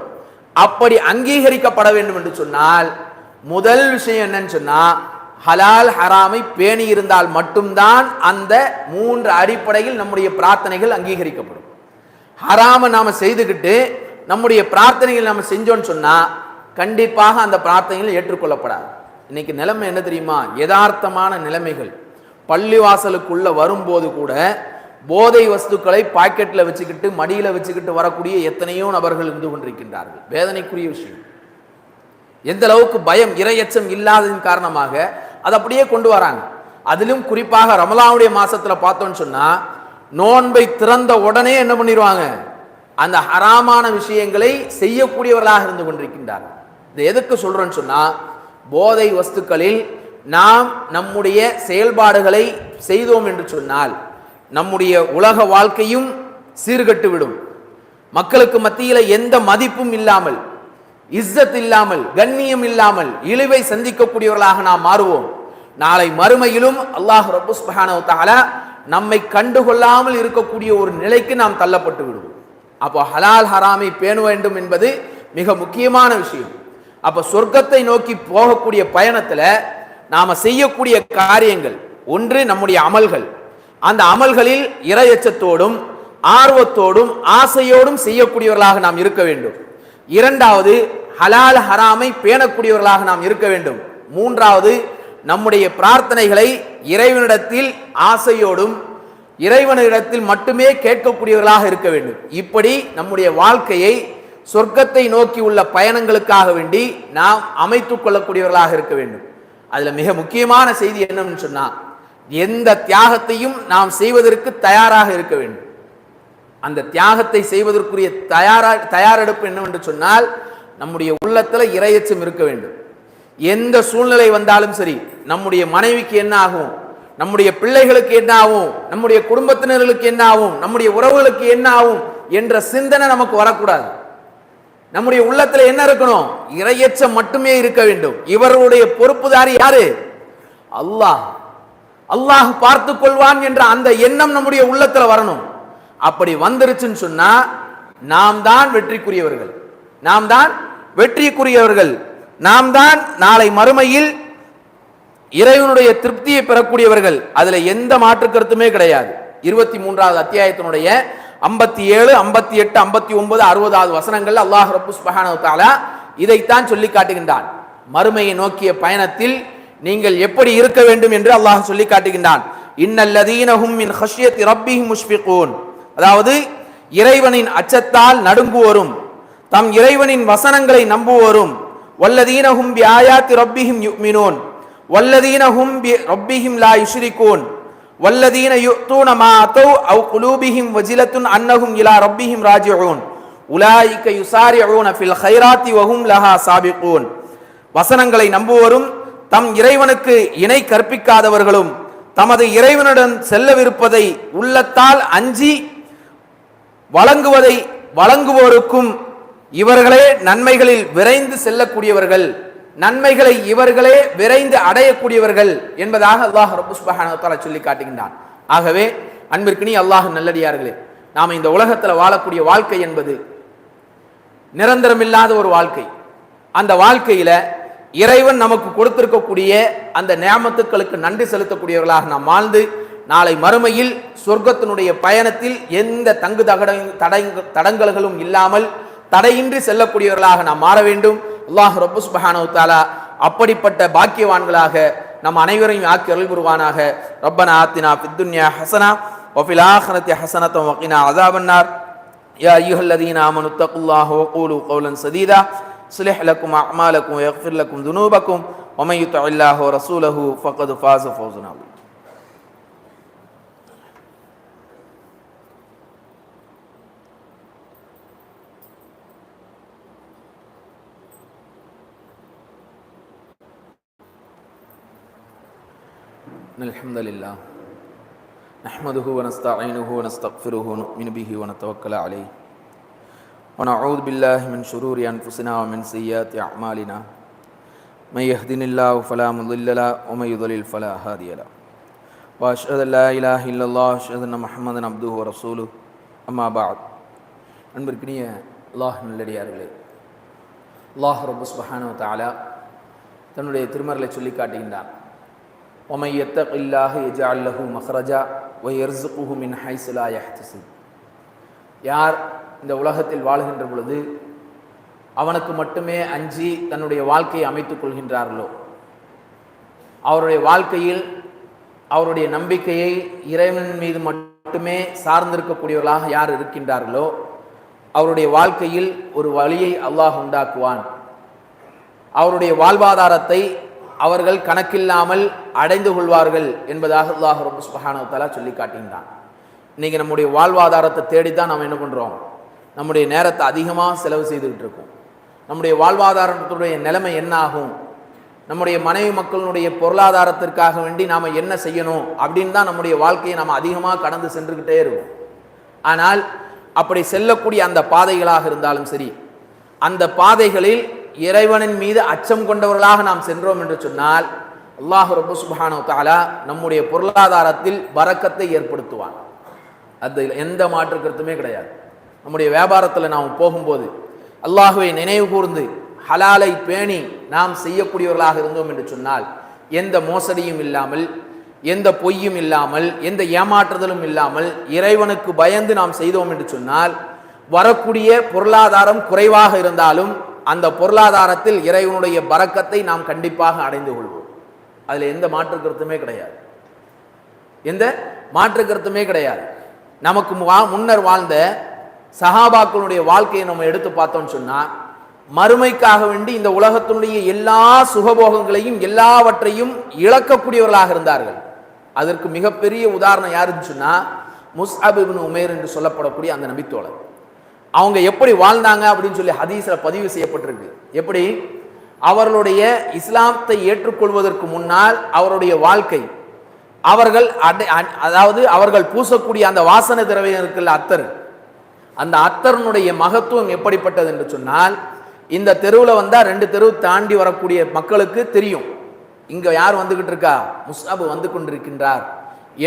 அப்படி அங்கீகரிக்கப்பட வேண்டும் என்று சொன்னால் முதல் விஷயம் என்னன்னு சொன்னா, ஹலால் ஹராமை பேணி இருந்தால் மட்டும்தான் அந்த மூன்று அடிப்படையில் நம்முடைய பிரார்த்தனைகள் அங்கீகரிக்கப்படும். ஹராம நாம செய்துகிட்டு நம்முடைய பிரார்த்தனைகள் நாம செஞ்சோன்னு சொன்னா கண்டிப்பாக அந்த பிரார்த்தனைகள் ஏற்றுக்கொள்ளப்படாது. இன்னைக்கு நிலைமை என்ன தெரியுமா, யதார்த்தமான நிலைமைகள். பள்ளிவாசலுக்குள்ள வரும்போது கூட போதை வஸ்துக்களை பாக்கெட்ல வச்சுக்கிட்டு மடியில வச்சுக்கிட்டு வரக்கூடிய எத்தனையோ நபர்கள் இருந்து கொண்டிருக்கின்றார்கள். வேதனைக்குரிய விஷயம். எந்த அளவுக்கு பயம் இரையச்சம் இல்லாததின் காரணமாக அதை அப்படியே கொண்டு வராங்க. அதிலும் குறிப்பாக ரமலானுடைய மாசத்துல பார்த்தோம்னு சொன்னா, நோன்பை திறந்த உடனே என்ன பண்ணிடுவாங்க, அந்த ஹராமான விஷயங்களை செய்யக்கூடியவர்களாக இருந்து கொண்டிருக்கின்றார்கள். இது எதுக்கு சொல்றேன்னு சொன்னா, போதை வஸ்துக்களில் நாம் நம்முடைய செயல்பாடுகளை செய்தோம் என்று சொன்னால் நம்முடைய உலக வாழ்க்கையும் சீர்கட்டு விடும். மக்களுக்கு மத்தியில எந்த மதிப்பும் இல்லாமல், இஸ்ஸத் இல்லாமல், கண்ணியம் இல்லாமல் இழிவை சந்திக்கக்கூடியவர்களாக நாம் மாறுவோம். நாளை மறுமையிலும் அல்லாஹ் ரப்பு சுப்ஹானஹு வ தஆலா நம்மை கண்டுகொள்ளாமல் இருக்கக்கூடிய ஒரு நிலைக்கு நாம் தள்ளப்பட்டு விடுவோம். அப்போ ஹலால் ஹராமை பேண வேண்டும் என்பது மிக முக்கியமான விஷயம். அப்ப சொர்க்கத்தை நோக்கி போகக்கூடிய பயணத்துல நாம செய்யக்கூடிய காரியங்கள், ஒன்று நம்முடைய அமல்கள். அந்த அமல்களில் இறையச்சத்தோடும் ஆர்வத்தோடும் ஆசையோடும் செய்யக்கூடியவர்களாக நாம் இருக்க வேண்டும். இரண்டாவது, ஹலால் ஹராமை பேணக்கூடியவர்களாக நாம் இருக்க வேண்டும். மூன்றாவது, நம்முடைய பிரார்த்தனைகளை இறைவனிடத்தில் ஆசையோடும் இறைவனிடத்தில் மட்டுமே கேட்கக்கூடியவர்களாக இருக்க வேண்டும். இப்படி நம்முடைய வாழ்க்கையை சொர்க்கத்தை நோக்கி உள்ள பயணங்களுக்காக வேண்டி நாம் அமைத்துக் கொள்ளக்கூடியவர்களாக இருக்க வேண்டும். அதுல மிக முக்கியமான செய்தி என்னன்னு சொன்னா, எந்த தியாகத்தையும் நாம் செய்வதற்கு தயாராக இருக்க வேண்டும். அந்த தியாகத்தை செய்வதற்குரிய தயாரெடுப்பு என்னவென்று சொன்னால், நம்முடைய உள்ளத்துல இறையச்சம் இருக்க வேண்டும். எந்த சூழ்நிலை வந்தாலும் சரி, நம்முடைய மனைவிக்கு என்ன ஆகும், நம்முடைய பிள்ளைகளுக்கு என்ன ஆகும், நம்முடைய குடும்பத்தினர்களுக்கு என்ன ஆகும், நம்முடைய உறவுகளுக்கு என்ன ஆகும் என்ற சிந்தனை நமக்கு வரக்கூடாது. நம்முடைய உள்ளத்துல என்ன இருக்கணும், இறையச்சம் மட்டுமே இருக்க வேண்டும். இவர்களுடைய பொறுப்புதாரி யாரு, அல்லாஹ். அல்லாஹ் பார்த்து கொள்வான் என்ற அந்த எண்ணம் நம்முடைய உள்ளத்துல வரணும். அப்படி வந்துருச்சுன்னு சொன்னா நாம் தான் வெற்றிக்குரியவர்கள், நாம் தான் நாளை மறுமையில் இறைவனுடைய திருப்தியை பெறக்கூடியவர்கள். அதுல எந்த மாற்று கருத்துமே கிடையாது. 23வது அத்தியாயத்தினுடைய 57, 58, 59, 60வது வசனங்கள் அல்லாஹ் ரப்பு சுப்ஹானஹு வ தஆலா இதைத்தான் சொல்லி காட்டுகின்றான். மறுமையை நோக்கிய பயணத்தில் நீங்கள் எப்படி இருக்க வேண்டும் என்று அல்லாஹ் சொல்லி காட்டுகின்றான். இன்னல்லதீன ஹும் மின் ஹஷ்யத்தி ரப்பிஹிம் முஷ்ஃபிகூன், அதாவது இறைவனின் அச்சத்தால் நடுங்குவோரும் தம் இறைவனின் வசனங்களை நம்புவோரும், வல்லதீன ஹும் பி ஆயாத்தி ரப்பிஹிம் யுமினூன் வல்லதீன ஹும் பி ரப்பிஹிம் லா யுஷ்ரிகூன் வல்லதீன யுத்தூன மா அதௌ அவ் குலூபிஹிம் வஜிலத்துன் அன்னஹும் இலா ரப்பிஹிம் ராஜிஊன் உலாயிக யுசாரிஊன ஃபில் கைராத்தி வஹும் லஹா சாபிகூன். வசனங்களை நம்புவோரும் தம் இறைவனுக்கு இணை கற்பிக்காதவர்களும் தமது இறைவனுடன் செல்லவிருப்பதை உள்ளத்தால் அஞ்சி வழங்குவோருக்கும் இவர்களே நன்மைகளில் விரைந்து செல்லக்கூடியவர்கள் நன்மைகளை இவர்களே விரைந்து அடையக்கூடியவர்கள் என்பதாக அல்லாஹ் ரப்பல் சுப்ஹானஹு வ தஆலா சொல்லி காட்டுகின்றான். ஆகவே அன்பிற்கினி அல்லாஹ் நல்லடியார்களே, நாம் இந்த உலகத்தில் வாழக்கூடிய வாழ்க்கை என்பது நிரந்தரமில்லாத ஒரு வாழ்க்கை. அந்த வாழ்க்கையில இறைவன் நமக்கு கொடுத்திருக்கக்கூடிய அந்த நியாமத்துக்களுக்கு நன்றி செலுத்தக்கூடியவர்களாக நாம் வாழ்ந்து நாளை மறுமையில் சொர்க்கத்தினுடைய பயணத்தில் எந்த தங்கு தடங்கல்களும் இல்லாமல் தடையின்றி செல்லக்கூடியவர்களாக நாம் மாற வேண்டும். அல்லாஹ் ரப்பல் சுப்ஹானஹு வ தஆலா அப்படிப்பட்ட பாக்கியவான்களாக நம் அனைவரையும் ஆக்கி அருள் புரிவானாக. ரப்பனா ஆத்தினா ஃபித் துன்யா ஹஸனா வ ஃபில் ஆখিরাতি ஹஸனத்தன் வ கினா அஸாபன்னார். யா அய்யுஹல்லதீன ஆமனு தக்குல்லாஹ வ கூலு கௌலன் சதீதா யுஸ்லிஹ் லக்கும் அஅமாலக்கும் வ யக்ஃபிர் லக்கும் ذுனூபக்கும் வ மன் யுத்திஇல்லாஹ வ ரசூலஹு ஃபக்கத் ஃபாஸ ஃபௌஸன் அஸீமா. அல்ஹம்துலில்லாஹ் நஹ்மதுஹு வ நஸ்தஈனுஹு வ நஸ்தக்ஃபிருஹு வ நு'மினு பிஹி வ நதவக்கலு அலைஹி வ நஊது பில்லாஹி மின் ஷுரூரி அன்ஃபுஸினா வ மின் ஸய்யிஆத்தி அஅமாலினா மை யஹ்தினில்லாஹு ஃபலா முضில்ல லஹு வ மை யுضலில் ஃபலா ஹாதிய லஹு வ அஷ்ஹது அல்லா இலாஹ இல்லல்லாஹ் வ அஷ்ஹது அன்ன முஹம்மதன் அப்துஹு வ ரசூலுஹு அம்மா பஅத். அன்பிற்கினிய அல்லாஹ் நல்லடியார்களே, அல்லாஹ் ரப்பல் சுப்ஹானஹு வ தஆலா தன்னுடைய திருமறையை சொல்லி காட்டுகின்றான். وَمَن يَتَّقِ اللَّهَ يَجْعَل لَّهُ مَخْرَجًا وَيَرْزُقْهُ مِنْ حَيْثُ لَا يَحْتَسِبُ. யார் இந்த உலகத்தில் வாழ்கின்ற பொழுது அவனுக்கு மட்டுமே அஞ்சி தன்னுடைய வாழ்க்கையை அமைத்துக் கொள்கின்றார்களோ, அவருடைய வாழ்க்கையில் அவருடைய நம்பிக்கையை இறைவன் மீது மட்டுமே சார்ந்திருக்கக்கூடியவர்களாக யார் இருக்கின்றார்களோ அவருடைய வாழ்க்கையில் ஒரு வழியை அல்லாஹ் உண்டாக்குவான். அவருடைய வாழ்வாதாரத்தை அவர்கள் கணக்கில்லாமல் அடைந்து கொள்வார்கள் என்பதாக அல்லாஹ் ரப்பல் சுப்ஹானஹு வ தஆலா சொல்லி காட்டுகின்றான். இன்னைக்கு நம்முடைய வாழ்வாதாரத்தை தேடித்தான் நாம் என்ன பண்ணுறோம், நம்முடைய நேரத்தை அதிகமாக செலவு செய்துக்கிட்டு இருக்கோம். நம்முடைய வாழ்வாதாரத்துடைய நிலைமை என்ன ஆகும், நம்முடைய மனைவி மக்களுடைய பொருளாதாரத்திற்காக வேண்டி நாம் என்ன செய்யணும் அப்படின்னு தான் நம்முடைய வாழ்க்கையை நாம் அதிகமாக கடந்து சென்றுக்கிட்டே இருக்கோம். ஆனால் அப்படி செல்லக்கூடிய அந்த பாதைகளாக இருந்தாலும் சரி, அந்த பாதைகளில் இறைவனின் மீது அச்சம் கொண்டவர்களாக நாம் சென்றோம் என்று சொன்னால் அல்லாஹ் ரப்பல் சுப்ஹானஹு வ தஆலா நம்முடைய பொருளாதாரத்தில் பரக்கத்தை ஏற்படுத்துவான். அது எந்த மாற்று கருத்துமே கிடையாது. நம்முடைய வியாபாரத்தில் நாம் போகும்போது அல்லாஹ்வை நினைவு கூர்ந்து ஹலாலை பேணி நாம் செய்யக்கூடியவர்களாக இருந்தோம் என்று சொன்னால், எந்த மோசடியும் இல்லாமல், எந்த பொய்யும் இல்லாமல், எந்த ஏமாற்றுதலும் இல்லாமல் இறைவனுக்கு பயந்து நாம் செய்தோம் என்று சொன்னால், வரக்கூடிய பொருளாதாரம் குறைவாக இருந்தாலும் அந்த பொருளாதாரத்தில் இறைவனுடைய பரக்கத்தை நாம் கண்டிப்பாக அடைந்து கொள்வோம். அதில் எந்த மாற்று கருத்துமே கிடையாது, எந்த மாற்று கருத்துமே கிடையாது. நமக்கு முன்னர் வாழ்ந்த சஹாபாக்களுடைய வாழ்க்கையை நம்ம எடுத்து பார்த்தோம்னு சொன்னால், மறுமைக்காக வேண்டி இந்த உலகத்தினுடைய எல்லா சுகபோகங்களையும் எல்லாவற்றையும் இழக்கக்கூடியவர்களாக இருந்தார்கள். அதற்கு மிகப்பெரிய உதாரணம் யாருன்னு சொன்னால் முஸ்அப் இப்னு உமைர் என்று சொல்லப்படக்கூடிய அந்த நபித்தோழர். அவங்க எப்படி வாழ்ந்தாங்க அப்படின்னு சொல்லி ஹதீஸ்ல பதிவு செய்யப்பட்டிருக்கு. எப்படி அவர்களுடைய இஸ்லாத்தை ஏற்றுக்கொள்வதற்கு முன்னால் அவருடைய வாழ்க்கை, அவர்கள் அதாவது அவர்கள் பூசக்கூடிய அந்த வாசனை திரவியம் இருக்குல்ல, அத்தர், அந்த அத்தர்னுடைய மகத்துவம் எப்படிப்பட்டது என்று சொன்னால், இந்த தெருவில் வந்தால் 2 தெருவு தாண்டி வரக்கூடிய மக்களுக்கு தெரியும் இங்க யார் வந்துகிட்டு இருக்கா, முஸ்அப் வந்து கொண்டிருக்கின்றார்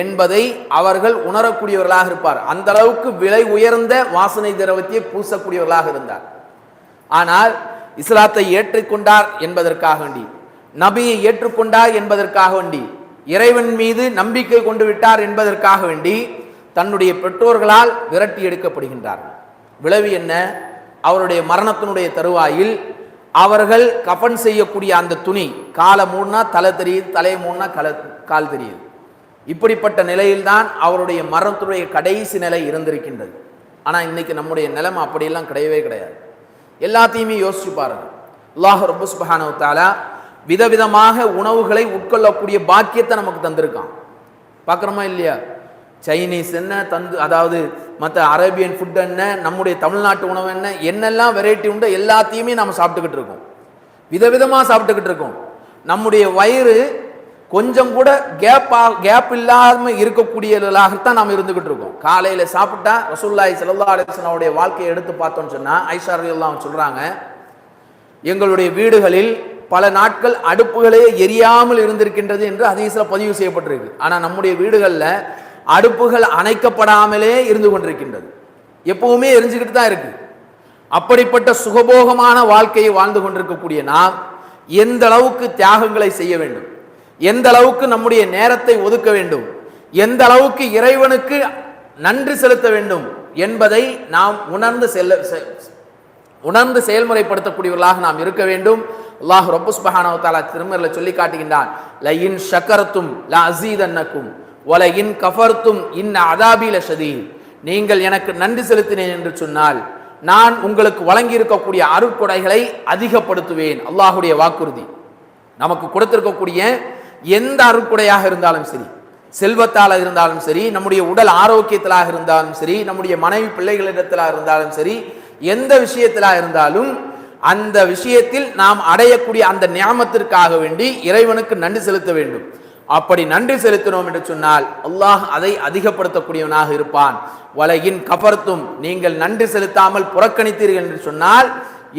என்பதை அவர்கள் உணரக்கூடியவர்களாக இருப்பார். அந்த அளவுக்கு விலை உயர்ந்த வாசனை திரவத்தை பூசக்கூடியவர்களாக இருந்தார். ஆனால் இஸ்லாத்தை ஏற்றுக்கொண்டார் என்பதற்காக வேண்டி, நபியை ஏற்றுக்கொண்டார் என்பதற்காக வேண்டி, இறைவன் மீது நம்பிக்கை கொண்டு விட்டார் என்பதற்காக வேண்டி தன்னுடைய பெற்றோர்களால் விரட்டி எடுக்கப்படுகின்றார்கள். விளைவு என்ன, அவருடைய மரணத்தினுடைய தருவாயில் அவர்கள் கஃன் செய்யக்கூடிய அந்த துணி, காலை மூடினா தலை தெரியுது, தலையை மூடினா கால் தெரியுது. இப்படிப்பட்ட நிலையில்தான் அவருடைய மரணத்துடைய கடைசி நிலை இருந்திருக்கின்றது. ஆனால் இன்னைக்கு நம்முடைய நிலைமை அப்படியெல்லாம் கிடையவே கிடையாது. எல்லாத்தையுமே யோசிச்சு பாருங்க. அல்லாஹ் ரப்பல் சுப்ஹானஹு வ தஆலா விதவிதமாக உணவுகளை உட்கொள்ளக்கூடிய பாக்கியத்தை நமக்கு தந்திருக்கான். பார்க்குறோமா இல்லையா? சைனீஸ் என்ன அதாவது மற்ற அரேபியன் ஃபுட் என்ன, நம்முடைய தமிழ்நாட்டு உணவு என்ன, என்னெல்லாம் வெரைட்டி உண்டு எல்லாத்தையுமே நம்ம சாப்பிட்டுக்கிட்டு இருக்கோம், விதவிதமாக சாப்பிட்டுக்கிட்டு இருக்கோம். நம்முடைய வயிறு கொஞ்சம் கூட கேப் இல்லாமல் இருக்கக்கூடியவர்களாகத்தான் நாம் இருந்துகிட்டு இருக்கோம். காலையில் சாப்பிட்டா ரசூலுல்லாஹி ஸல்லல்லாஹு அலைஹி வஸல்லம் அவருடைய வாழ்க்கையை எடுத்து பார்த்தோம்னு சொன்னால், ஆயிஷா ரலியல்லாஹு அன்ஹா சொல்றாங்க, எங்களுடைய வீடுகளில் பல நாட்கள் அடுப்புகளே எரியாமல் இருந்திருக்கின்றது என்று ஹதீஸ்ல பதிவு செய்யப்பட்டிருக்கு. ஆனால் நம்முடைய வீடுகளில் அடுப்புகள் அணைக்கப்படாமலே இருந்து கொண்டிருக்கின்றது, எப்பவுமே எரிஞ்சுக்கிட்டு தான் இருக்கு. அப்படிப்பட்ட சுகபோகமான வாழ்க்கையை வாழ்ந்து கொண்டிருக்கக்கூடிய நாம் எந்த அளவுக்கு தியாகங்களை செய்ய வேண்டும், எந்த அளவுக்கு நம்முடைய நேரத்தை ஒதுக்க வேண்டும், எந்த அளவுக்கு இறைவனுக்கு நன்றி செலுத்த வேண்டும் என்பதை நாம் உணர்ந்து செயல்முறைப்படுத்தக்கூடியவர்களாக நாம் இருக்க வேண்டும். அல்லாஹ் ரப்பு சுப்ஹானஹு வ தஆலா திருமறையில் சொல்லி காட்டுகின்றான், லஇன் ஷக்கர்தும் லஅஸீதன்னகும் வலஇன் கஃபர்தும் இன் அஸாபி லஷதீத். நீங்கள் எனக்கு நன்றி செலுத்தினேன் என்று சொன்னால் நான் உங்களுக்கு வழங்கி இருக்கக்கூடிய அருட்கொடைகளை அதிகப்படுத்துவேன். அல்லாஹுடைய வாக்குறுதி. நமக்கு கொடுத்திருக்கக்கூடிய எந்த அருட்கொடையாக இருந்தாலும் சரி, செல்வத்தால் இருந்தாலும் சரி, நம்முடைய உடல் ஆரோக்கியத்திலாக இருந்தாலும் சரி, நம்முடைய மனைவி பிள்ளைகளிடத்திலாக இருந்தாலும் சரி, எந்த விஷயத்திலாக இருந்தாலும் அந்த விஷயத்தில் நாம் அடையக்கூடிய அந்த நியாமத்திற்காக வேண்டி இறைவனுக்கு நன்றி செலுத்த வேண்டும். அப்படி நன்றி செலுத்தினோம் என்று சொன்னால் அல்லாஹ் அதை அதிகப்படுத்தக்கூடியவனாக இருப்பான். வலகின் கஃபர்தும், நீங்கள் நன்றி செலுத்தாமல் புறக்கணித்தீர்கள் என்று சொன்னால்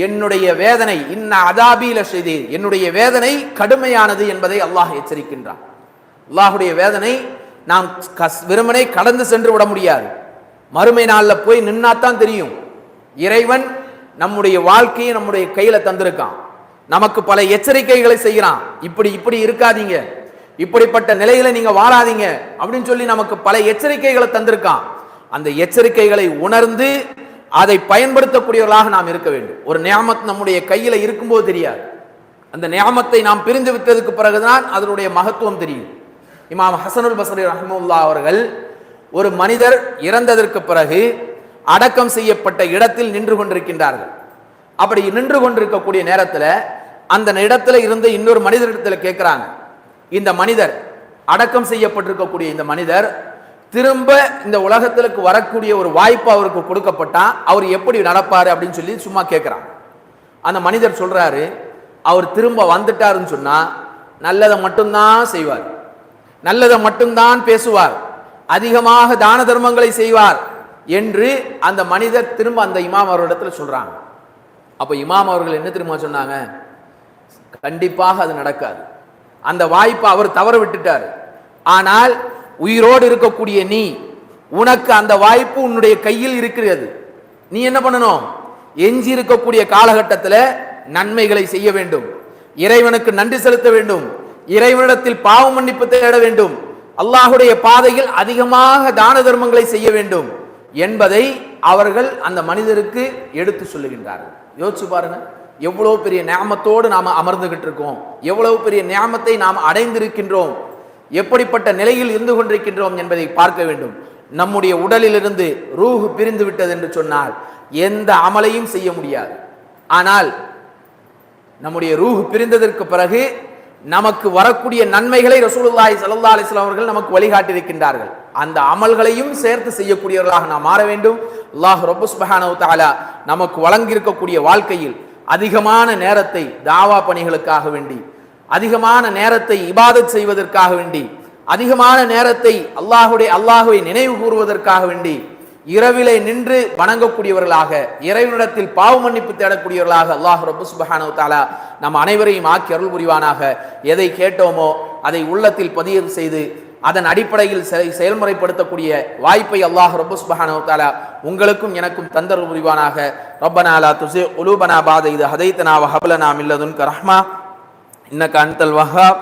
என்னுடைய வேதனை இன்ன அஸாபி லஷதீத், என்னுடைய வேதனை கடுமையானது என்பதை அல்லாஹ் எச்சரிக்கின்றான். அல்லாஹுடைய வேதனை நாம் வெறுமனே கடந்து சென்று விட முடியாது. மறுமை நாளில் போய் நின்னாத்தான் தெரியும். இறைவன் நம்முடைய வாழ்க்கையை நம்முடைய கையில தந்திருக்கான், நமக்கு பல எச்சரிக்கைகளை செய்கிறான். இப்படி இப்படி இருக்காதீங்க, இப்படிப்பட்ட நிலையில நீங்க வாழாதீங்க அப்படின்னு சொல்லி நமக்கு பல எச்சரிக்கைகளை தந்திருக்கான். அந்த எச்சரிக்கைகளை உணர்ந்து அதை பயன்படுத்தக்கூடியவர்களாக நாம் இருக்க வேண்டும். ஒரு நியாமத் நம்முடைய கையில இருக்கும்போது தெரியாது, அந்த நியாமத்தை நாம் பிரிந்து விட்டதுக்கு பிறகுதான் அதனுடைய மகத்துவம் தெரியும். இமாம் ஹசனுல் பஸ்ரி ரஹ்மத்துல்லாஹி அவர்கள் ஒரு மனிதர் இறந்ததற்கு பிறகு அடக்கம் செய்யப்பட்ட இடத்தில் நின்று கொண்டிருக்கின்றார்கள். அப்படி நின்று கொண்டிருக்கக்கூடிய நேரத்தில் அந்த இடத்துல இருந்து இன்னொரு மனிதரிடத்தில் கேட்கிறாங்க, இந்த மனிதர் அடக்கம் செய்யப்பட்டிருக்கக்கூடிய இந்த மனிதர் திரும்ப இந்த உலகத்திற்கு வரக்கூடிய ஒரு வாய்ப்பு அவருக்கு கொடுக்கப்பட்டா அவர் எப்படி நடப்பாரு அப்படின்னு சொல்லி சும்மா கேட்கிறாங்க. அந்த மனிதர் சொல்றாரு, அவர் திரும்ப வந்துட்டாருன்னு சொன்னா நல்லதை மட்டும்தான் செய்வார், நல்லதை மட்டும்தான் பேசுவார், அதிகமாக தான தர்மங்களை செய்வார் என்று அந்த மனிதர் திரும்ப அந்த இமாம் அவர்களிடத்துல சொல்றாங்க. அப்ப இமாம் அவர்கள் என்ன திரும்ப சொன்னாங்க, கண்டிப்பாக அது நடக்காது, அந்த வாய்ப்பை அவர் தவற விட்டுட்டார். ஆனால் உயிரோடு இருக்கக்கூடிய நீ, உனக்கு அந்த வாய்ப்பு உன்னுடைய கையில் இருக்கிறது. நீ என்ன பண்ணணும், எஞ்சி இருக்கக்கூடிய காலகட்டத்தில் நன்மைகளை செய்ய வேண்டும், இறைவனுக்கு நன்றி செலுத்த வேண்டும், இறைவனிடத்தில் பாவ மன்னிப்பு தேட வேண்டும், அல்லாஹுடைய பாதையில் அதிகமாக தான தர்மங்களை செய்ய வேண்டும் என்பதை அவர்கள் அந்த மனிதருக்கு எடுத்து சொல்லுகின்றார்கள். யோசிச்சு பாருங்க, எவ்வளவு பெரிய நியாமத்தோடு நாம் அமர்ந்துகிட்டு இருக்கோம், எவ்வளவு பெரிய நியாமத்தை நாம் அடைந்திருக்கின்றோம், எப்படிப்பட்ட நிலையில் இருந்து கொண்டிருக்கின்றோம் என்பதை பார்க்க வேண்டும். நம்முடைய உடலிலிருந்து ரூஹ் பிரிந்து விட்டது என்று சொன்னால் எந்த அமலையும் செய்ய முடியாது. ஆனால் நம்முடைய ரூஹ் பிரிந்ததற்கு பிறகு நமக்கு வரக்கூடிய நன்மைகளை ரசூலுல்லாஹி ஸல்லல்லாஹு அலைஹி வஸல்லம் அவர்கள் நமக்கு வழிகாட்டியிருக்கின்றார்கள். அந்த அமல்களையும் சேர்த்து செய்யக்கூடியவர்களாக நாம் மாற வேண்டும். அல்லாஹ் ரப்பு சுப்ஹானஹு வ தஆலா நமக்கு வழங்கியிருக்கக்கூடிய வாழ்க்கையில் அதிகமான நேரத்தை தாவா பணிகளுக்காக வேண்டி, அதிகமான நேரத்தை இபாதத் செய்வதற்காக வேண்டி, அதிகமான நேரத்தை அல்லாஹுவை நினைவு கூறுவதற்காக வேண்டி, இரவிலே நின்று வணங்கக்கூடியவர்களாக, இறைவனிடத்தில் பாவ மன்னிப்பு தேடக்கூடியவர்களாக அல்லாஹ் ரப்பு சுப்ஹானஹு வ தஆலா நம் அனைவரையும் ஆக்கி அருள் புரிவானாக. எதை கேட்டோமோ அதை உள்ளத்தில் பதிவு செய்து அதன் அடிப்படையில் செயல்முறைப்படுத்தக்கூடிய வாய்ப்பை அல்லாஹ் ரப்பு சுப்ஹானஹு வ தஆலா உங்களுக்கும் எனக்கும் தந்தருள் புரிவானாக. ரப்பனா லா துஸி குலூபனா பஅத இத் ஹதைதனா வ ஹப் லனா மின் லதுன்க ரஹ்மா இன்னக அன்தல் வஹ்ஹாப்.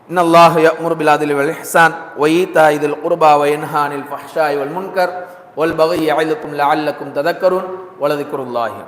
இன்னல்லாஹ யஅமுரு பில் அத்லி வல் இஹ்சான் வ ஈதாஇ தில் குர்பா வ யன்ஹா அனில் ஃபஹ்ஷாஇ வல் முன்கர் வல் பகி யஇதுக்கும் லஅல்லக்கும் ததக்கருன் வ லذிக்ருல்லாஹி